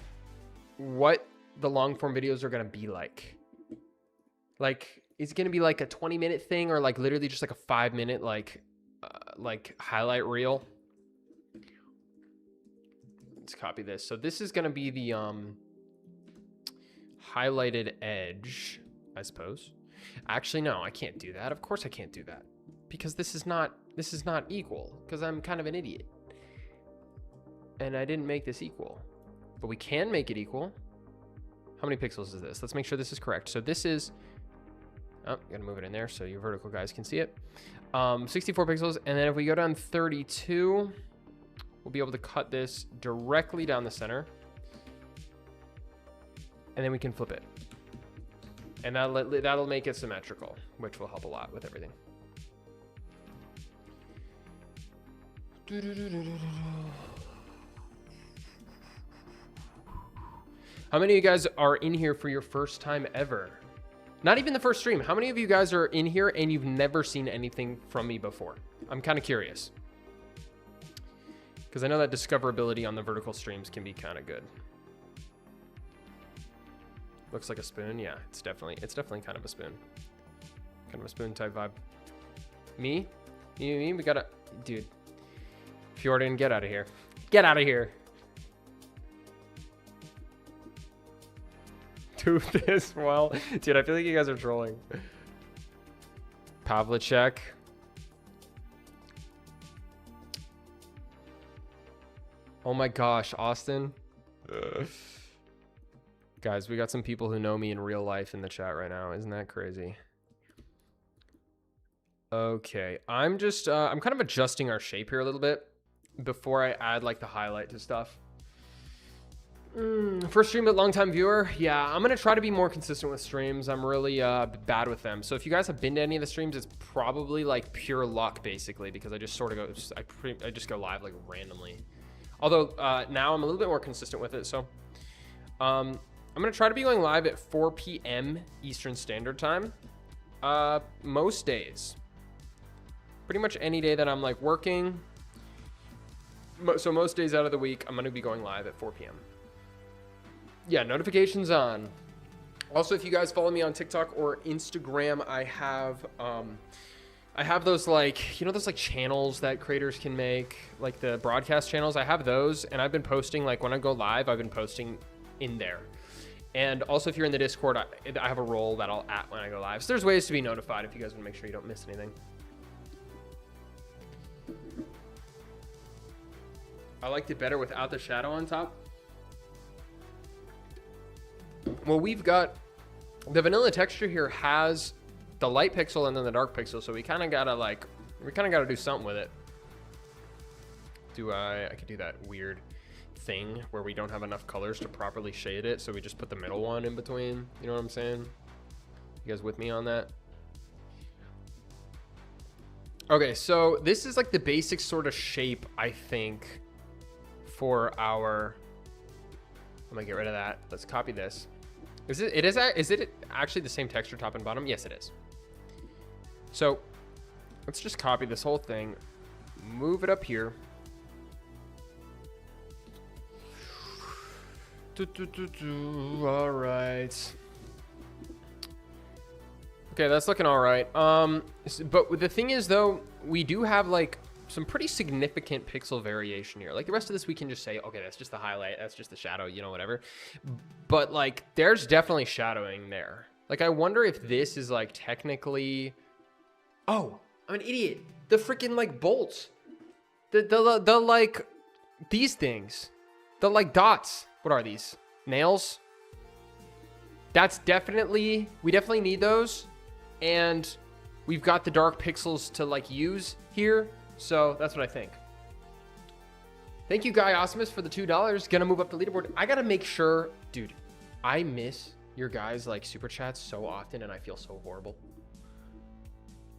what the long form videos are going to be like. Like, is it going to be like a 20-minute thing or like literally just like a 5-minute, like highlight reel? Let's copy this. So this is going to be the highlighted edge, I suppose. Actually, no, I can't do that. Of course I can't do that because this is not equal because I'm kind of an idiot. And I didn't make this equal. But we can make it equal. How many pixels is this? Let's make sure this is correct. So this is, oh, gotta move it in there so you vertical guys can see it. 64 pixels, and then if we go down 32, we'll be able to cut this directly down the center, and then we can flip it, and that'll make it symmetrical, which will help a lot with everything. How many of you guys are in here for your first time ever? Not even the first stream. How many of you guys are in here and you've never seen anything from me before? I'm kind of curious. Because I know that discoverability on the vertical streams can be kind of good. Looks like a spoon. Yeah, it's definitely kind of a spoon. Kind of a spoon type vibe. Me? We gotta, dude. Fjorden, get out of here. Get out of here. Do this well. Dude, I feel like you guys are trolling. Pavlicek. Oh my gosh, Austin. Guys, we got some people who know me in real life in the chat right now. Isn't that crazy? Okay, I'm kind of adjusting our shape here a little bit before I add like the highlight to stuff. First stream, but long time viewer. Yeah, I'm gonna try to be more consistent with streams. I'm really bad with them. So if you guys have been to any of the streams, it's probably like pure luck basically, because I just sort of go, I just go live like randomly. Although now I'm a little bit more consistent with it. So I'm gonna try to be going live at 4 p.m. Eastern Standard Time most days. Pretty much any day that I'm like working. So most days out of the week, I'm gonna be going live at 4 p.m. Yeah, notifications on. Also, if you guys follow me on TikTok or Instagram, I have those like, you know, those like channels that creators can make, like the broadcast channels. I have those, and I've been posting, like when I go live, I've been posting in there. And also, if you're in the Discord, I have a role that I'll at when I go live. So there's ways to be notified if you guys want to make sure you don't miss anything. I liked it better without the shadow on top. Well, we've got the vanilla texture here has the light pixel and then the dark pixel, so we kind of gotta do something with it. I could do that weird thing where we don't have enough colors to properly shade it, so we just put the middle one in between. You know what I'm saying? You guys with me on that? Okay, so this is like the basic sort of shape, I think, for our, I'm gonna get rid of that. Let's copy this. Is it actually the same texture top and bottom? Yes, it is. So let's just copy this whole thing, move it up here. All right. Okay, that's looking all right. But the thing is, though, we do have like some pretty significant pixel variation here. Like the rest of this, we can just say, okay, that's just the highlight, that's just the shadow, you know, whatever. But like, there's definitely shadowing there. Like, I wonder if this is like technically, oh, I'm an idiot. The freaking like bolts, The like these things, the like dots. What are these? Nails? That's definitely, we definitely need those. And we've got the dark pixels to like use here. So that's what I think. Thank you, Guy Osimus, for the $2. Gonna move up the leaderboard. I gotta make sure, dude, I miss your guys like super chats so often and I feel so horrible.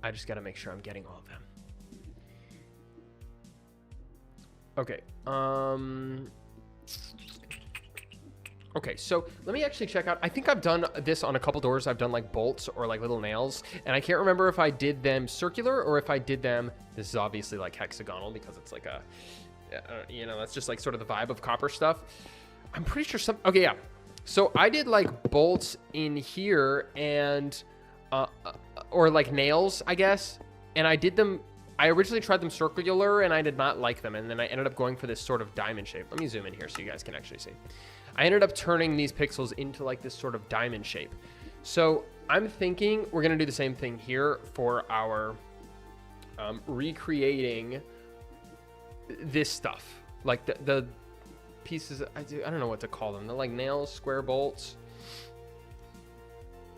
I just gotta make sure I'm getting all of them. Okay. Okay, so let me actually check out. I think I've done this on a couple doors. I've done like bolts or like little nails, and I can't remember if I did them circular or if I did them. This is obviously like hexagonal because it's like a, you know, that's just like sort of the vibe of copper stuff. I'm pretty sure some. Okay, yeah. So I did like bolts in here and, or like nails, I guess, and I did them. I originally tried them circular and I did not like them, and then I ended up going for this sort of diamond shape. Let me zoom in here so you guys can actually see. I ended up turning these pixels into like this sort of diamond shape. So I'm thinking we're gonna do the same thing here for our recreating this stuff. Like the pieces, I don't know what to call them. They're like nails, square bolts.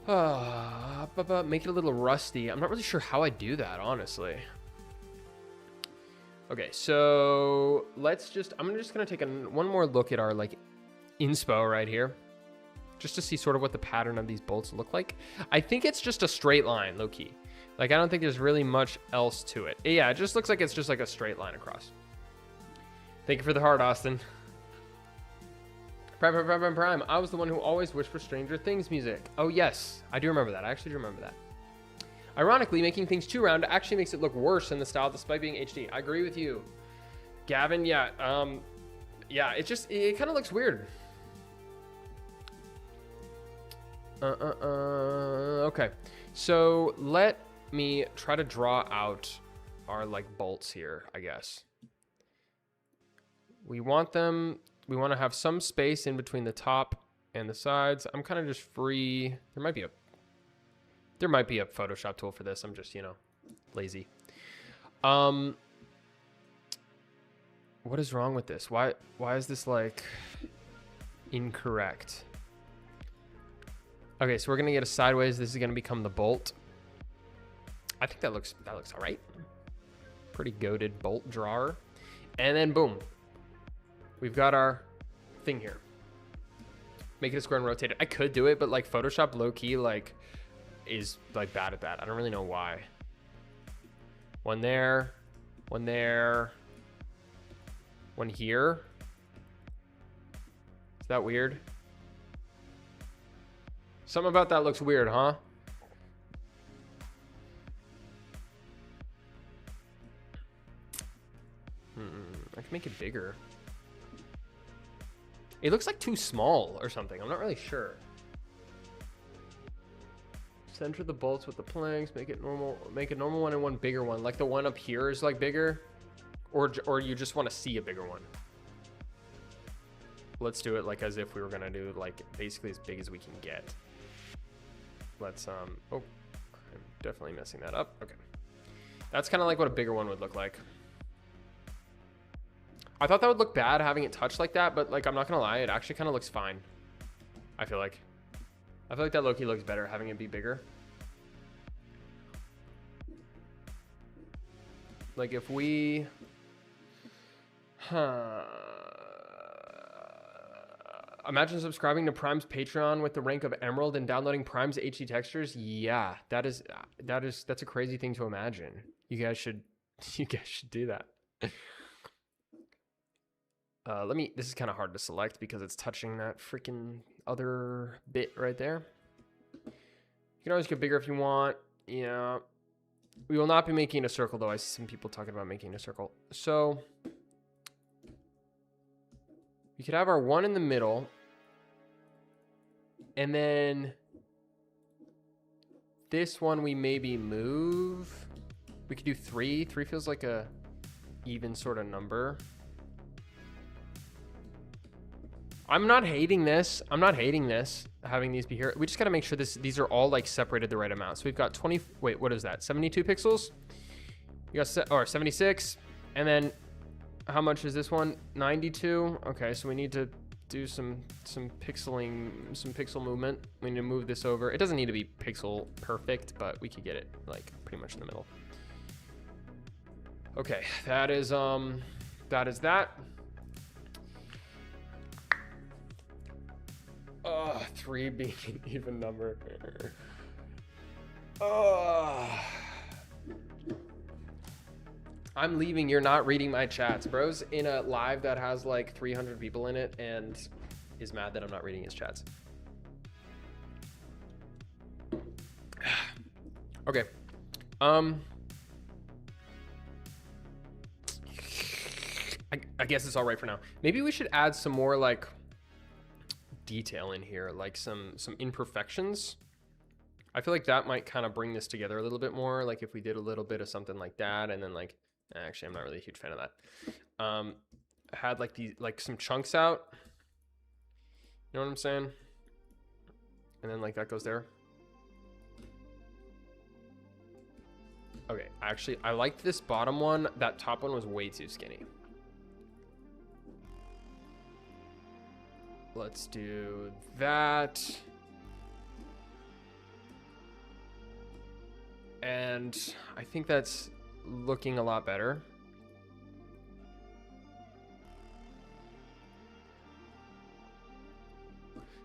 Make it a little rusty. I'm not really sure how I do that, honestly. Okay, so let's just, I'm just gonna take one more look at our like inspo right here, just to see sort of what the pattern of these bolts look like. I think it's just a straight line, low key. Like, I don't think there's really much else to it. Yeah, it just looks like it's just like a straight line across. Thank you for the heart, Austin. Prime. I was the one who always wished for Stranger Things music. Oh, yes. I do remember that. I actually do remember that. Ironically, making things too round actually makes it look worse in the style despite being HD. I agree with you. Gavin, yeah. Yeah, it kind of looks weird. Okay. So let me try to draw out our like bolts here, I guess. We want to have some space in between the top and the sides. I'm kind of just free. There might be a Photoshop tool for this. I'm just, you know, lazy. What is wrong with this? Why is this like incorrect? Okay, so we're gonna get a sideways. This is gonna become the bolt. I think that looks all right. Pretty goated bolt drawer. And then boom, we've got our thing here. Make it a square and rotate it. I could do it, but like Photoshop low key like is like bad at that. I don't really know why. One there, one there, one here. Is that weird? Something about that looks weird, huh? I can make it bigger. It looks like too small or something. I'm not really sure. Center the bolts with the planks. Make it normal. Make a normal one and one bigger one. Like the one up here is like bigger, or you just want to see a bigger one. Let's do it like as if we were gonna do like basically as big as we can get. Let's oh, I'm definitely messing that up. Okay, that's kind of like what a bigger one would look like. I thought that would look bad having it touch like that, but like I'm not gonna lie, it actually kind of looks fine. I feel like that low-key looks better having it be bigger. Like if we imagine subscribing to Prime's Patreon with the rank of Emerald and downloading Prime's HD textures. Yeah, that's a crazy thing to imagine. You guys should do that. This is kind of hard to select because it's touching that freaking other bit right there. You can always get bigger if you want. Yeah. We will not be making a circle though. I see some people talking about making a circle. So we could have our one in the middle. And then this one we maybe move. We could do 3. 3 feels like a even sort of number. I'm not hating this. Having these be here. We just got to make sure these are all like separated the right amount. So we've got 20, wait, what is that? 72 pixels? You got, or 76. And then How much is this one? 92. Okay, so we need to do some pixel movement. We need to move this over. It doesn't need to be pixel perfect, but we could get it like pretty much in the middle. Okay, that is that. 3 being an even number. I'm leaving. You're not reading my chats. Bro's in a live that has like 300 people in it and is mad that I'm not reading his chats. Okay. I guess it's all right for now. Maybe we should add some more like detail in here, like some imperfections. I feel like that might kind of bring this together a little bit more. Like if we did a little bit of something like that, and then like, actually, I'm not really a huge fan of that. Had like some chunks out. You know what I'm saying? And then like that goes there. Okay, actually, I liked this bottom one. That top one was way too skinny. Let's do that. And I think that's looking a lot better.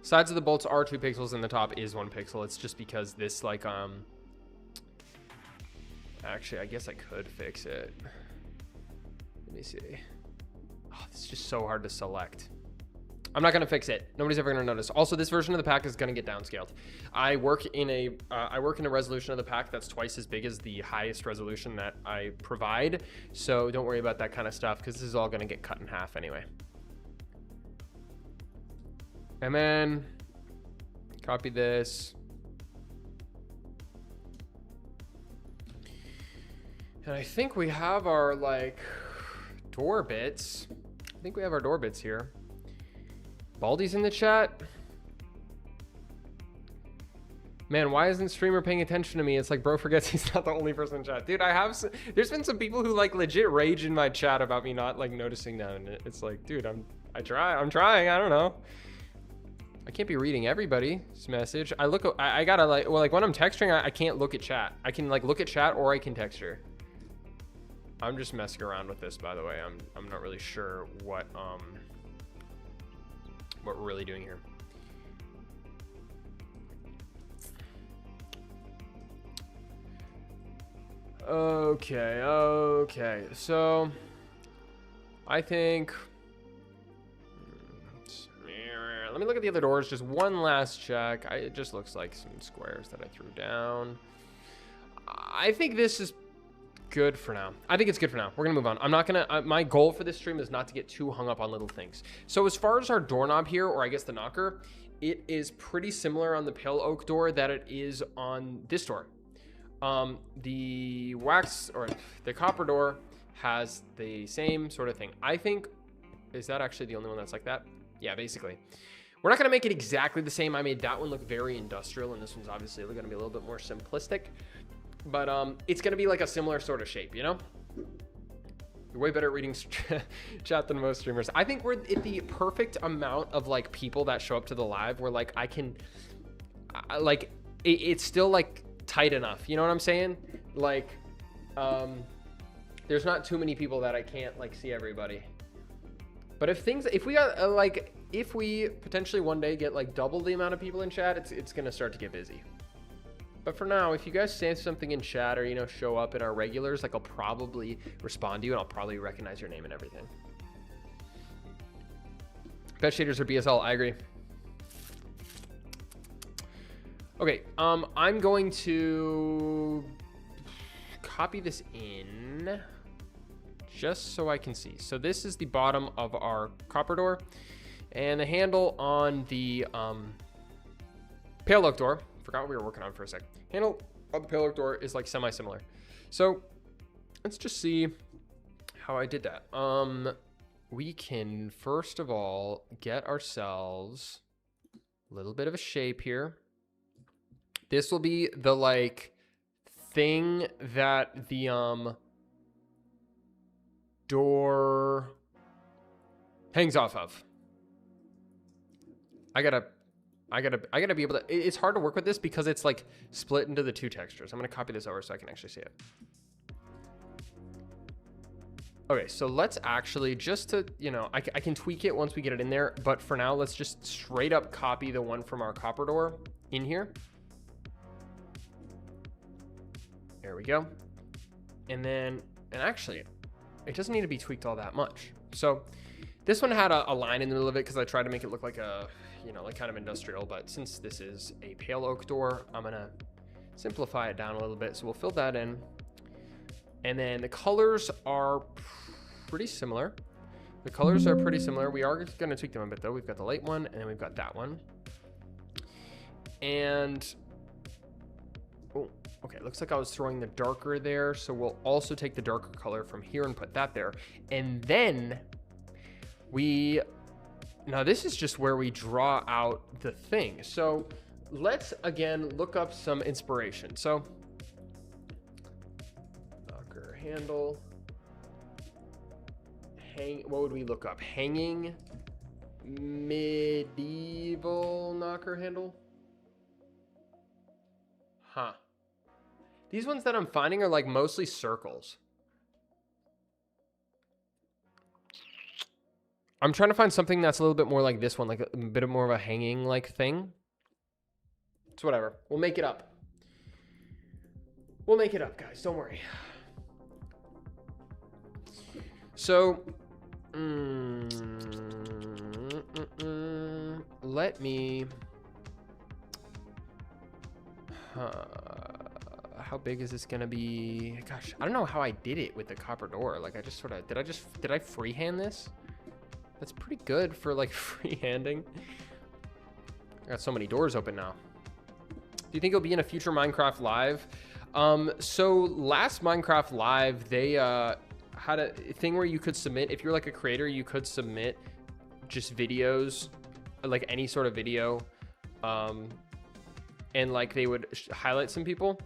Sides of the bolts are 2 pixels and the top is 1 pixel. It's just because this like, actually, I guess I could fix it. Let me see. Oh, this is just so hard to select. I'm not gonna fix it. Nobody's ever gonna notice. Also, this version of the pack is gonna get downscaled. I work in a resolution of the pack that's twice as big as the highest resolution that I provide. So don't worry about that kind of stuff because this is all gonna get cut in half anyway. And then copy this. And I think we have our like door bits. I think we have our door bits here. Baldy's in the chat. Man, why isn't streamer paying attention to me? It's like bro forgets he's not the only person in chat. Dude, there's been some people who like legit rage in my chat about me not like noticing that. And it's like, dude, I'm trying, I don't know. I can't be reading everybody's message. I gotta like, well, like when I'm texting, I can't look at chat. I can like look at chat or I can text her. I'm just messing around with this, by the way. I'm not really sure what we're really doing here. Okay. So I think, let me look at the other doors. Just one last check. It just looks like some squares that I threw down. I think this is good for now. I think it's good for now. We're gonna move on. I'm not gonna, my goal for this stream is not to get too hung up on little things. So as far as our doorknob here, or I guess the knocker, it is pretty similar on the pale oak door that it is on this door. The wax or the copper door has the same sort of thing. I think, is that actually the only one that's like that? Yeah, basically. We're not gonna make it exactly the same. I made that one look very industrial, and this one's obviously gonna be a little bit more simplistic. But it's gonna be like a similar sort of shape, you know? You're way better at reading chat than most streamers. I think we're at the perfect amount of like people that show up to the live where like I can, like it's still like tight enough. You know what I'm saying? Like, there's not too many people that I can't like see everybody. But if we got like, if we potentially one day get like double the amount of people in chat, it's gonna start to get busy. But for now, if you guys say something in chat or, you know, show up in our regulars, like I'll probably respond to you and I'll probably recognize your name and everything. Best shaders are BSL, I agree. Okay, I'm going to copy this in just so I can see. So this is the bottom of our copper door and the handle on the pale oak door. Forgot what we were working on for a sec. Handle of the pale oak door is like semi-similar. So let's just see how I did that. We can first of all get ourselves a little bit of a shape here. This will be the like thing that the door hangs off of. I gotta be able to, it's hard to work with this because it's like split into the two textures. I'm gonna copy this over so I can actually see it. Okay, so let's actually, just to, you know, I can tweak it once we get it in there, but for now, let's just straight up copy the one from our copper door in here. There we go. And then, and actually, it doesn't need to be tweaked all that much. So this one had a line in the middle of it because I tried to make it look like a, you know, like kind of industrial, but since this is a pale oak door, I'm gonna simplify it down a little bit. So we'll fill that in. And then the colors are pretty similar. The colors are pretty similar. We are gonna tweak them a bit though. We've got the light one and then we've got that one. And, oh, okay, looks like I was throwing the darker there. So we'll also take the darker color from here and put that there. And then now this is just where we draw out the thing. So let's again look up some inspiration. So knocker handle, what would we look up? Hanging medieval knocker handle. Huh. These ones that I'm finding are like mostly circles. I'm trying to find something that's a little bit more like this one, like a bit more of a hanging like thing. It's whatever. We'll make it up. We'll make it up, guys. Don't worry. So, let me... how big is this gonna be? Gosh, I don't know how I did it with the copper door. Like I just sort of, did I freehand this? That's pretty good for like freehanding. I got so many doors open now. Do you think it'll be in a future Minecraft Live? So last Minecraft Live, they had a thing where you could submit, if you're like a creator, you could submit just videos, like any sort of video, and like they would highlight some people.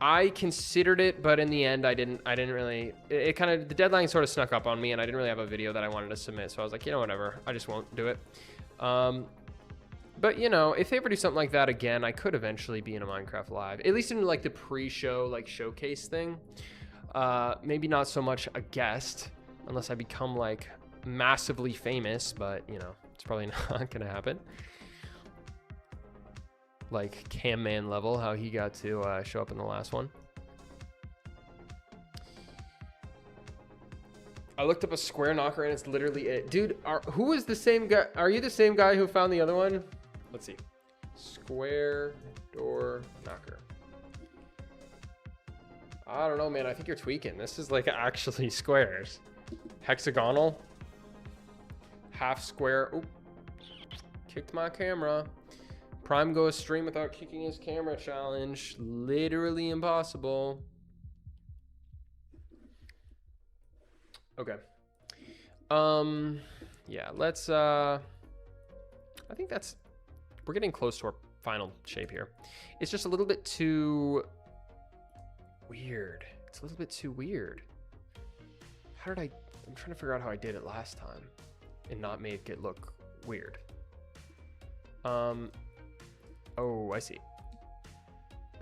I considered it, but in the end, I didn't really, it kind of, the deadline sort of snuck up on me and I didn't really have a video that I wanted to submit. So I was like, you know, whatever, I just won't do it. But you know, if they ever do something like that again, I could eventually be in a Minecraft Live, at least in like the pre-show, like showcase thing. Maybe not so much a guest unless I become like massively famous, but you know, it's probably not gonna happen. Like Cam Man level, how he got to show up in the last one. I looked up a square knocker and it's literally it. Dude, who is the same guy? Are you the same guy who found the other one? Let's see. Square door knocker. I don't know, man. I think you're tweaking. This is like actually squares. Hexagonal. Half square. Oop. Kicked my camera. Prime goes stream without kicking his camera challenge. Literally impossible. Okay. Yeah, let's, I think that's, we're getting close to our final shape here. It's just a little bit too weird. It's a little bit too weird. How did I'm trying to figure out how I did it last time and not make it look weird. Oh, I see.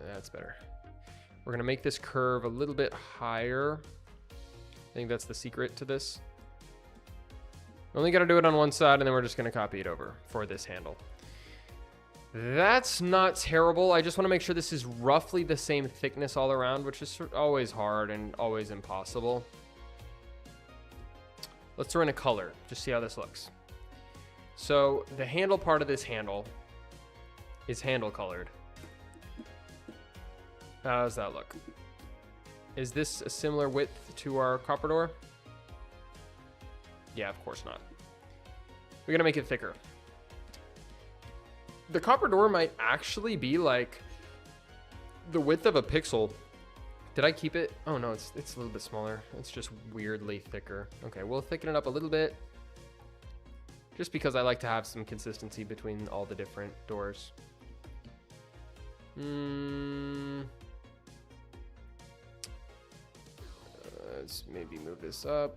That's better. We're gonna make this curve a little bit higher. I think that's the secret to this. Only gotta do it on one side and then we're just gonna copy it over for this handle. That's not terrible. I just wanna make sure this is roughly the same thickness all around, which is always hard and always impossible. Let's throw in a color, just see how this looks. So the handle part of this handle is handle colored. How does that look? Is this a similar width to our copper door? Yeah, of course not. We're gonna make it thicker. The copper door might actually be like the width of a pixel. Did I keep it? Oh no, it's a little bit smaller. It's just weirdly thicker. Okay, we'll thicken it up a little bit. Just because I like to have some consistency between all the different doors. Let's maybe move this up.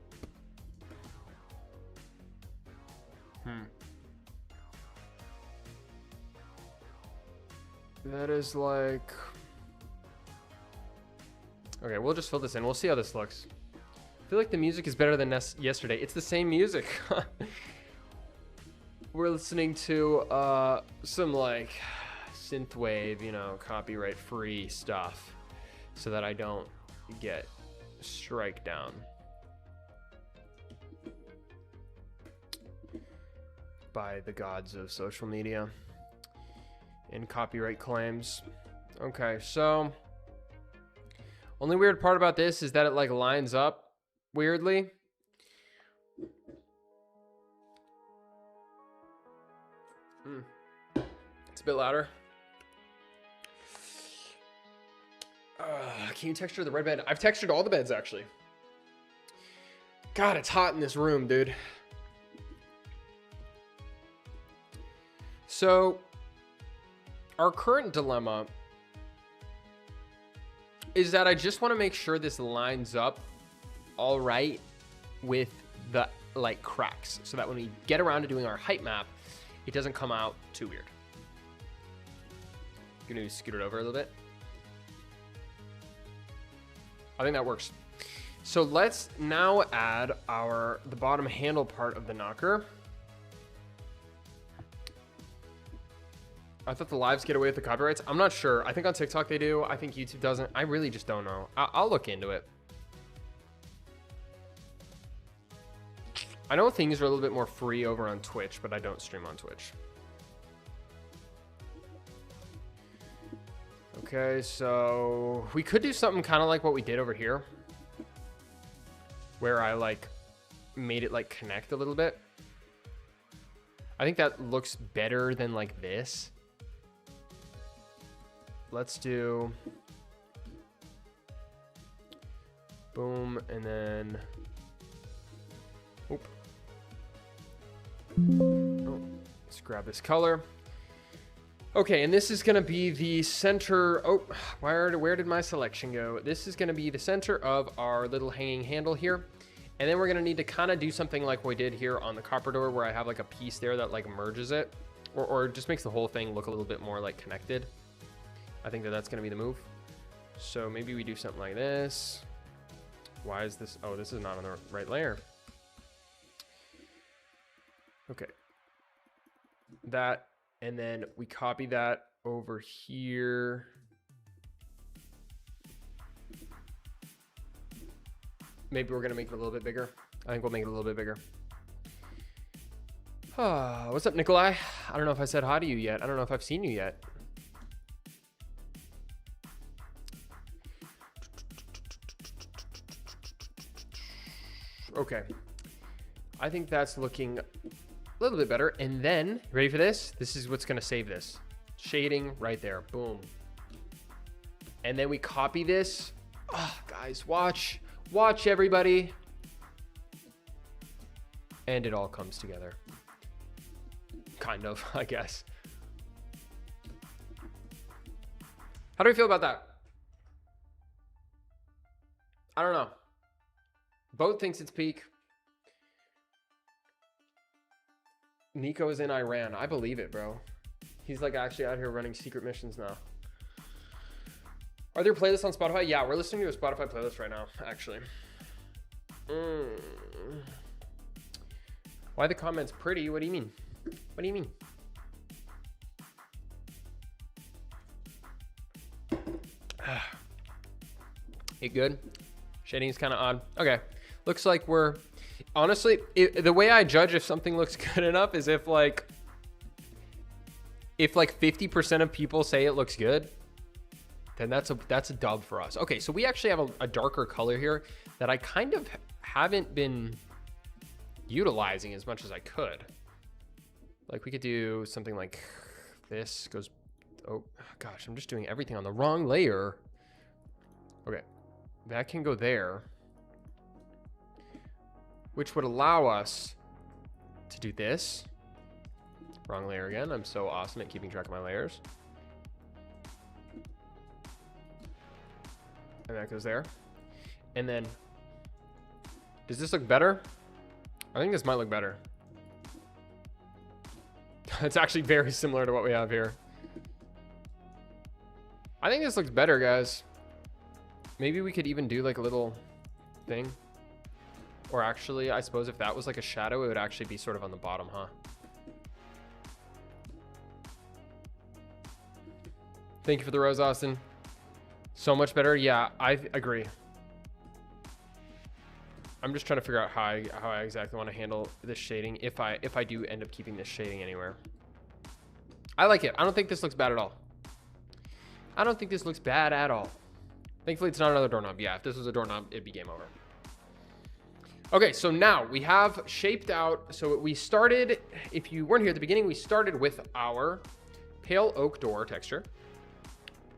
That is like... Okay, we'll just fill this in. We'll see how this looks. I feel like the music is better than yesterday. It's the same music. We're listening to some like synthwave, you know, copyright free stuff so that I don't get strike down by the gods of social media and copyright claims. Okay, so only weird part about this is that it like lines up weirdly. It's a bit louder. Can you texture the red bed? I've textured all the beds actually. God, it's hot in this room, dude. So our current dilemma is that I just want to make sure this lines up all right with the like cracks so that when we get around to doing our height map, it doesn't come out too weird. Gonna scoot it over a little bit. I think that works. So let's now add the bottom handle part of the knocker. I thought the lives get away with the copyrights. I'm not sure. I think on TikTok they do. I think YouTube doesn't. I really just don't know. I'll look into it. I know things are a little bit more free over on Twitch, but I don't stream on Twitch. Okay, so we could do something kind of like what we did over here, where I like made it like connect a little bit. I think that looks better than like this. Let's do boom, and then oop. Oh, let's grab this color. Okay, and this is gonna be the center. Oh, where did my selection go? This is gonna be the center of our little hanging handle here. And then we're gonna need to kind of do something like we did here on the copper door, where I have like a piece there that like merges it, or just makes the whole thing look a little bit more like connected. I think that's gonna be the move. So maybe we do something like this. Why is this? Oh, this is not on the right layer. Okay. That, and then we copy that over here. Maybe we're gonna make it a little bit bigger. I think we'll make it a little bit bigger. What's up, Nikolai? I don't know if I said hi to you yet. I don't know if I've seen you yet. Okay. I think that's looking a little bit better. And then, ready for this? This is what's gonna save this. Shading right there, boom. And then we copy this. Oh, guys, watch everybody. And it all comes together. Kind of, I guess. How do we feel about that? I don't know. Boat thinks it's peak. Nico is in Iran. I believe it, bro. He's like actually out here running secret missions now. Are there playlists on Spotify? Yeah, we're listening to a Spotify playlist right now, actually. Why the comments pretty? What do you mean? What do you mean? It good? Shading is kind of odd. Okay. Looks like we're... Honestly, the way I judge if something looks good enough is if like 50% of people say it looks good, then that's a dub for us. Okay, so we actually have a darker color here that I kind of haven't been utilizing as much as I could. Like we could do something like this goes... Oh, gosh, I'm just doing everything on the wrong layer. Okay, that can go there, which would allow us to do this. Wrong layer again. I'm so awesome at keeping track of my layers. And that goes there. And then, does this look better? I think this might look better. It's actually very similar to what we have here. I think this looks better, guys. Maybe we could even do like a little thing. Or actually, I suppose if that was like a shadow, it would actually be sort of on the bottom, huh? Thank you for the rose, Austin. So much better. Yeah, I agree. I'm just trying to figure out how I exactly want to handle this shading if I do end up keeping this shading anywhere. I like it. I don't think this looks bad at all. I don't think this looks bad at all. Thankfully, it's not another doorknob. Yeah, if this was a doorknob, it'd be game over. Okay, so now we have shaped out. So we started, if you weren't here at the beginning, we started with our pale oak door texture.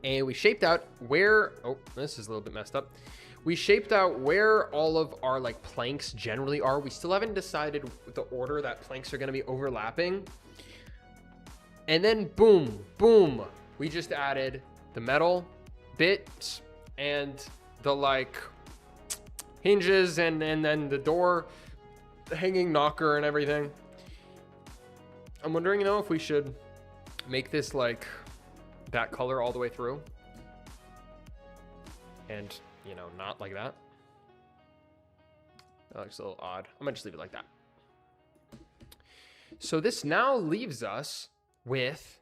And we shaped out where, oh, this is a little bit messed up. We shaped out where all of our like planks generally are. We still haven't decided the order that planks are going to be overlapping. And then boom, boom, we just added the metal bits and the like hinges and then the door, the hanging knocker and everything. I'm wondering, you know, if we should make this like that color all the way through and, you know, not like that. That looks a little odd. I'm gonna just leave it like that. So this now leaves us with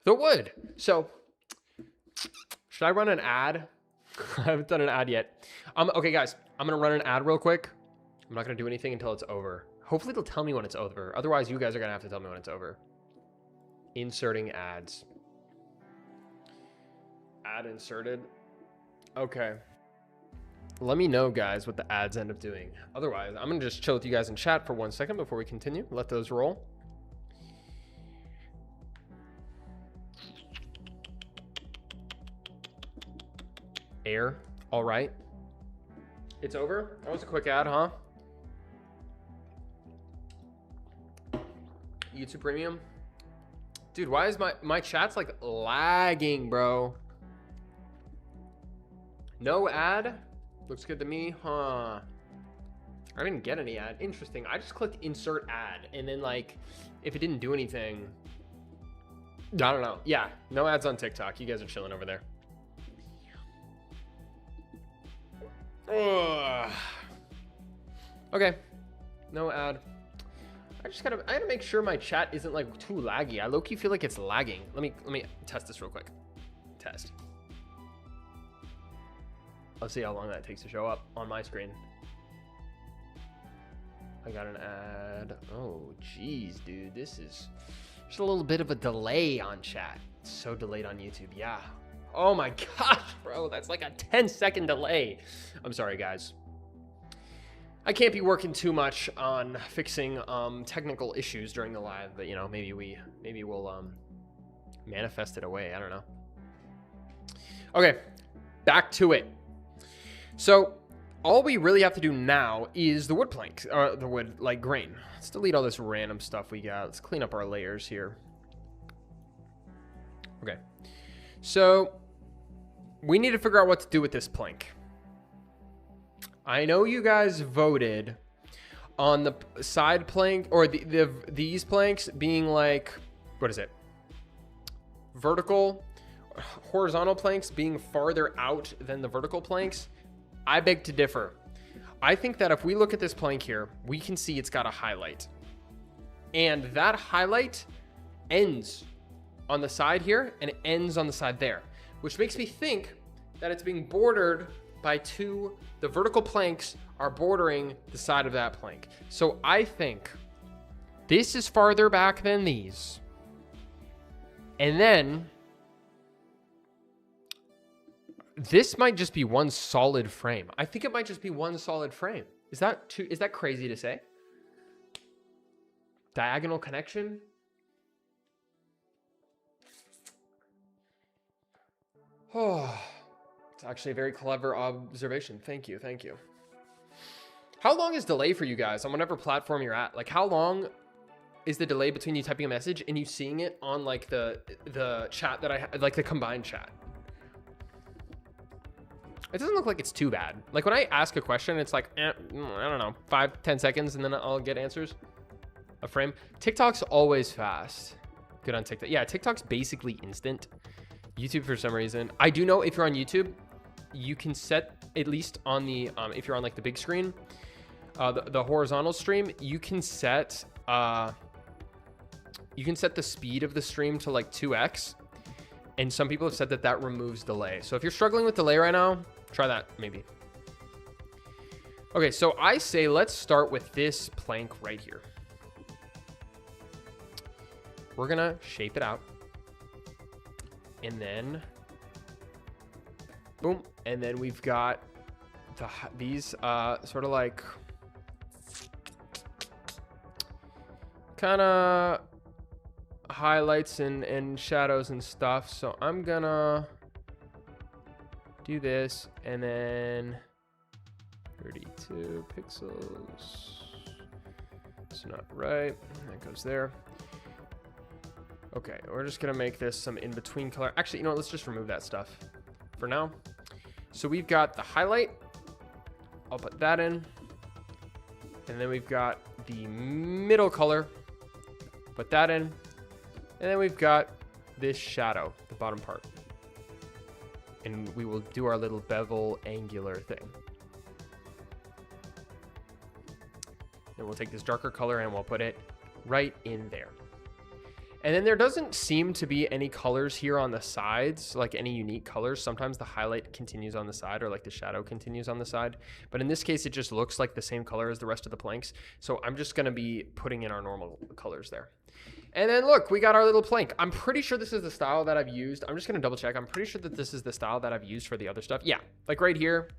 the wood. So should I run an ad? I haven't done an ad yet. Okay, guys, I'm gonna run an ad real quick. I'm not gonna do anything until it's over. Hopefully they'll tell me when it's over. Otherwise, you guys are gonna have to tell me when it's over. Inserting ads. Ad inserted. Okay. Let me know, guys, what the ads end up doing. Otherwise, I'm gonna just chill with you guys in chat for 1 second before we continue. Let those roll. Air. All right. It's over. That was a quick ad, huh? YouTube Premium. Dude, why is my chat's like lagging, bro? No ad? Looks good to me, huh? I didn't get any ad. Interesting. I just clicked insert ad and then like if it didn't do anything, I don't know. Yeah, no ads on TikTok. You guys are chilling over there. Ugh. Okay, no ad. I gotta make sure my chat isn't like too laggy. I low-key feel like it's lagging. Let me test this real quick. Test. Let's see how long that takes to show up on my screen. I got an ad. Oh, geez, dude, this is just a little bit of a delay on chat. It's so delayed on YouTube. Yeah. Oh my gosh, bro, that's like a 10-second delay. I'm sorry, guys. I can't be working too much on fixing technical issues during the live, but you know, maybe we'll manifest it away. I don't know. Okay, back to it. So all we really have to do now is the wood planks, or the wood like grain. Let's delete all this random stuff we got. Let's clean up our layers here. Okay, so we need to figure out what to do with this plank. I know you guys voted on the side plank or these planks being like, what is it? Vertical, horizontal planks being farther out than the vertical planks. I beg to differ. I think that if we look at this plank here, we can see it's got a highlight. And that highlight ends on the side here and it ends on the side there, which makes me think that it's being bordered by the vertical planks are bordering the side of that plank. So I think this is farther back than these. And then this might just be one solid frame. I think it might just be one solid frame. Is that crazy to say? Diagonal connection? Oh, it's actually a very clever observation. Thank you. Thank you. How long is delay for you guys on whatever platform you're at? Like how long is the delay between you typing a message and you seeing it on like the chat that I had, like the combined chat? It doesn't look like it's too bad. Like when I ask a question, it's like, I don't know, 5-10 seconds and then I'll get answers. a frame. TikTok's always fast. Good on TikTok. Yeah, TikTok's basically instant. YouTube for some reason. I do know if you're on YouTube, you can set, at least on the, if you're on like the big screen, the horizontal stream, you can set the speed of the stream to like 2x. And some people have said that that removes delay. So if you're struggling with delay right now, try that maybe. Okay, so I say let's start with this plank right here. We're gonna shape it out. And then, boom. And then we've got these sort of like kind of highlights and shadows and stuff. So I'm gonna do this and then 32 pixels. It's not right. That goes there. Okay, we're just gonna make this some in-between color. Actually, you know what? Let's just remove that stuff for now. So we've got the highlight. I'll put that in. And then we've got the middle color. Put that in. And then we've got this shadow, the bottom part. And we will do our little bevel angular thing. Then we'll take this darker color and we'll put it right in there. And then there doesn't seem to be any colors here on the sides, like any unique colors. Sometimes the highlight continues on the side or like the shadow continues on the side. But in this case, it just looks like the same color as the rest of the planks. So I'm just gonna be putting in our normal colors there. And then look, we got our little plank. I'm pretty sure this is the style that I've used. I'm just gonna double check. I'm pretty sure that this is the style that I've used for the other stuff. Yeah, like right here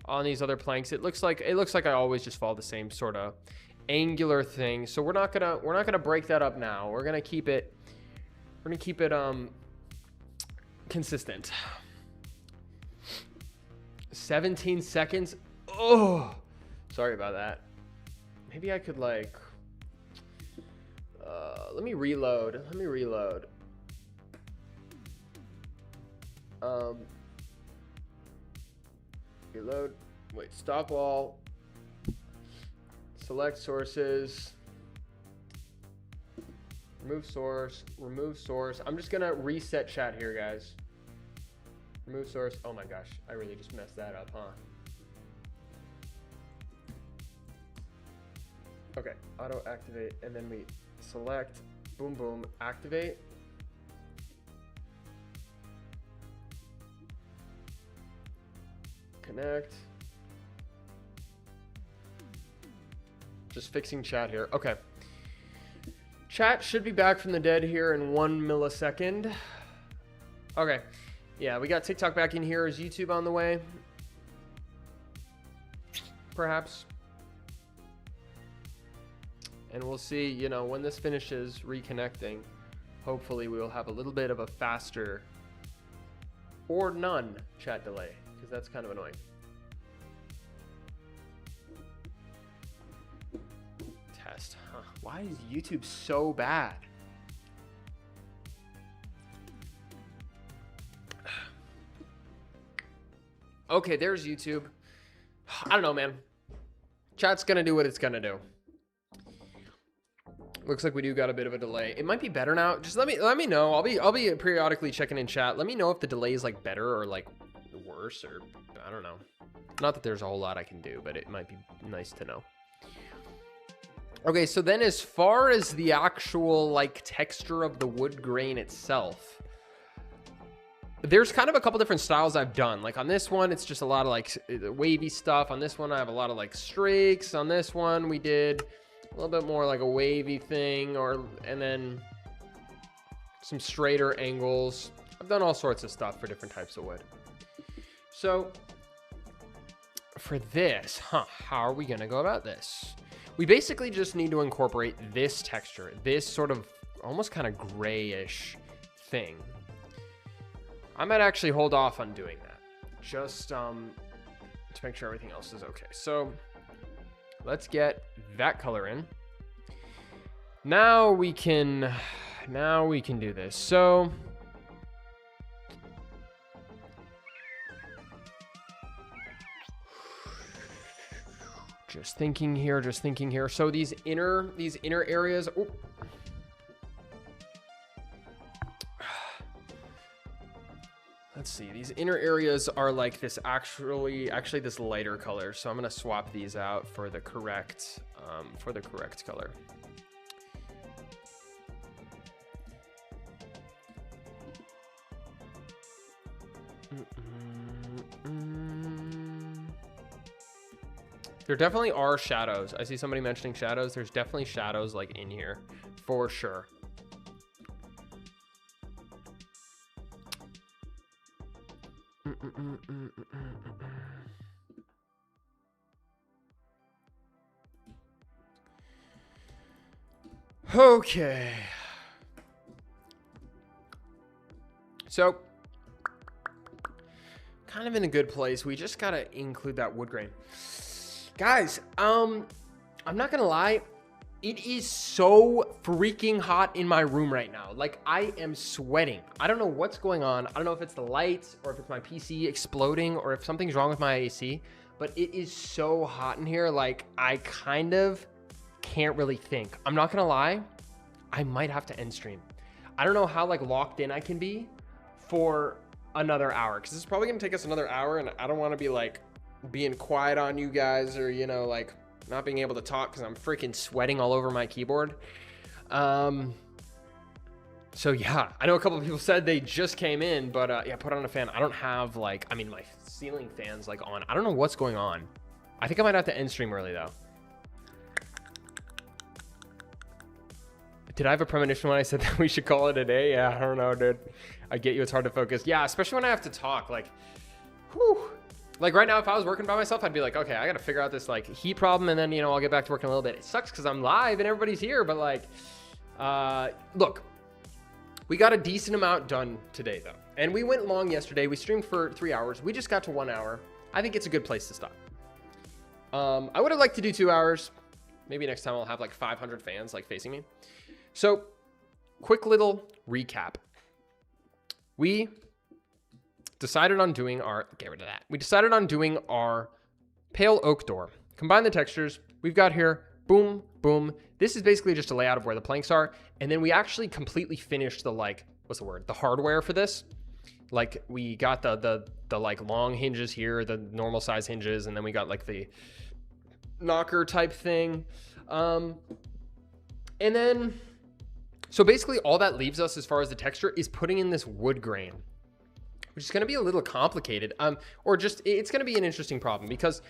on these other planks, it looks like I always just follow the same sort of angular thing. So we're not gonna break that up now. We're gonna keep it consistent. 17 seconds. Oh, sorry about that. Maybe I could like let me reload. Reload. Wait, stop all. Select sources. Remove source. I'm just gonna reset chat here, guys. Remove source. Oh my gosh, I really just messed that up, huh? Okay, auto activate, and then we select, boom, boom, activate. Connect. Just fixing chat here. Okay. Chat should be back from the dead here in 1 millisecond. Okay. Yeah, we got TikTok back in here. Is YouTube on the way? Perhaps. And we'll see, you know, when this finishes reconnecting, hopefully we will have a little bit of a faster or none chat delay, because that's kind of annoying. Test, huh? Why is YouTube so bad? Okay, there's YouTube. I don't know, man. Chat's gonna do what it's gonna do. Looks like we do got a bit of a delay. It might be better now. Just let me know. I'll be periodically checking in chat. Let me know if the delay is like better or like worse, or I don't know. Not that there's a whole lot I can do, but it might be nice to know. Okay, so then as far as the actual like texture of the wood grain itself, there's kind of a couple different styles I've done. Like on this one, it's just a lot of like wavy stuff. On this one, I have a lot of like streaks. On this one, we did a little bit more like a wavy thing, and then some straighter angles. I've done all sorts of stuff for different types of wood. So for this, how are we gonna go about this? We basically just need to incorporate this texture, this sort of almost kind of grayish thing. I might actually hold off on doing that, just to make sure everything else is okay. So let's get that color in. Now we can do this. So Just thinking here. So these inner areas. Oh. Let's see. These inner areas are like this actually this lighter color. So I'm gonna swap these out for the correct color. There definitely are shadows. I see somebody mentioning shadows. There's definitely shadows like in here for sure. Okay. So, kind of in a good place. We just gotta include that wood grain. Guys, I'm not gonna lie. It is so freaking hot in my room right now. Like, I am sweating. I don't know what's going on. I don't know if it's the lights or if it's my PC exploding or if something's wrong with my AC, but it is so hot in here. Like, I kind of can't really think. I'm not gonna lie. I might have to end stream. I don't know how like locked in I can be for another hour, because this is probably gonna take us another hour, and I don't want to be like being quiet on you guys, or, you know, like not being able to talk because I'm freaking sweating all over my keyboard. So yeah, I know a couple of people said they just came in, but yeah, put on a fan. I don't have like, I mean, my ceiling fan's like on. I don't know what's going on. I think I might have to end stream early though. Did I have a premonition when I said that we should call it a day? Yeah, I don't know, dude. I get you, it's hard to focus. Yeah, especially when I have to talk, like, whew. Like right now, if I was working by myself, I'd be like, okay, I got to figure out this like heat problem, and then, you know, I'll get back to working a little bit. It sucks because I'm live and everybody's here, but like, look, we got a decent amount done today though. And we went long yesterday. We streamed for 3 hours. We just got to 1 hour. I think it's a good place to stop. I would have liked to do 2 hours. Maybe next time I'll have like 500 fans like facing me. So quick little recap. We decided on doing our, get rid of that. We decided on doing our pale oak door. Combine the textures. We've got here, boom, boom. This is basically just a layout of where the planks are. And then we actually completely finished the like, what's the word? The hardware for this. Like we got the like long hinges here, the normal size hinges. And then we got like the knocker type thing. And then, so basically all that leaves us as far as the texture is putting in this wood grain, which is going to be a little complicated, or just, it's going to be an interesting problem because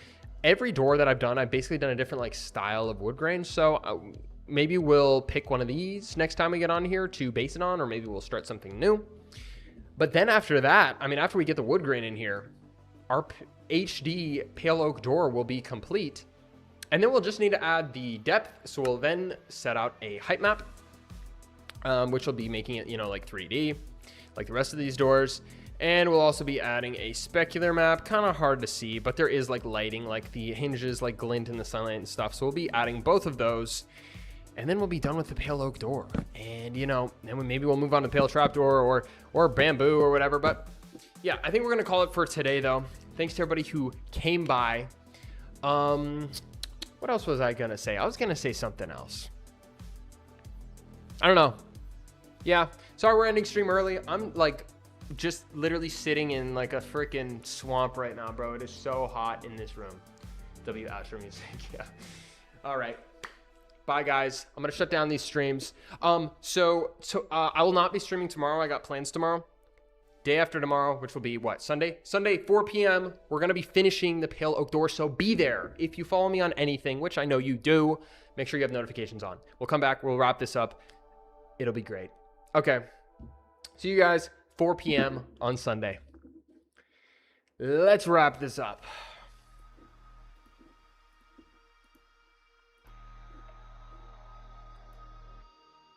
every door that I've done, I've basically done a different like style of wood grain. So maybe we'll pick one of these next time we get on here to base it on, or maybe we'll start something new. But then after that, I mean, after we get the wood grain in here, our HD pale oak door will be complete. And then we'll just need to add the depth. So we'll then set out a height map, which will be making it, you know, like 3D, like the rest of these doors. And we'll also be adding a specular map, kind of hard to see, but there is like lighting, like the hinges like glint in the sunlight and stuff. So we'll be adding both of those, and then we'll be done with the pale oak door. And, you know, then maybe we'll move on to pale trapdoor or bamboo or whatever. But yeah, I think we're going to call it for today though. Thanks to everybody who came by. What else was I going to say? I was going to say something else. I don't know. Yeah. Sorry, we're ending stream early. I'm like just literally sitting in like a freaking swamp right now, bro. It is so hot in this room. W Astro Music. Yeah. All right. Bye, guys. I'm going to shut down these streams. So I will not be streaming tomorrow. I got plans tomorrow. Day after tomorrow, which will be what? Sunday, 4 p.m. We're going to be finishing the pale oak door. So be there. If you follow me on anything, which I know you do, make sure you have notifications on. We'll come back. We'll wrap this up. It'll be great. Okay. See you guys 4 p.m. on Sunday. Let's wrap this up.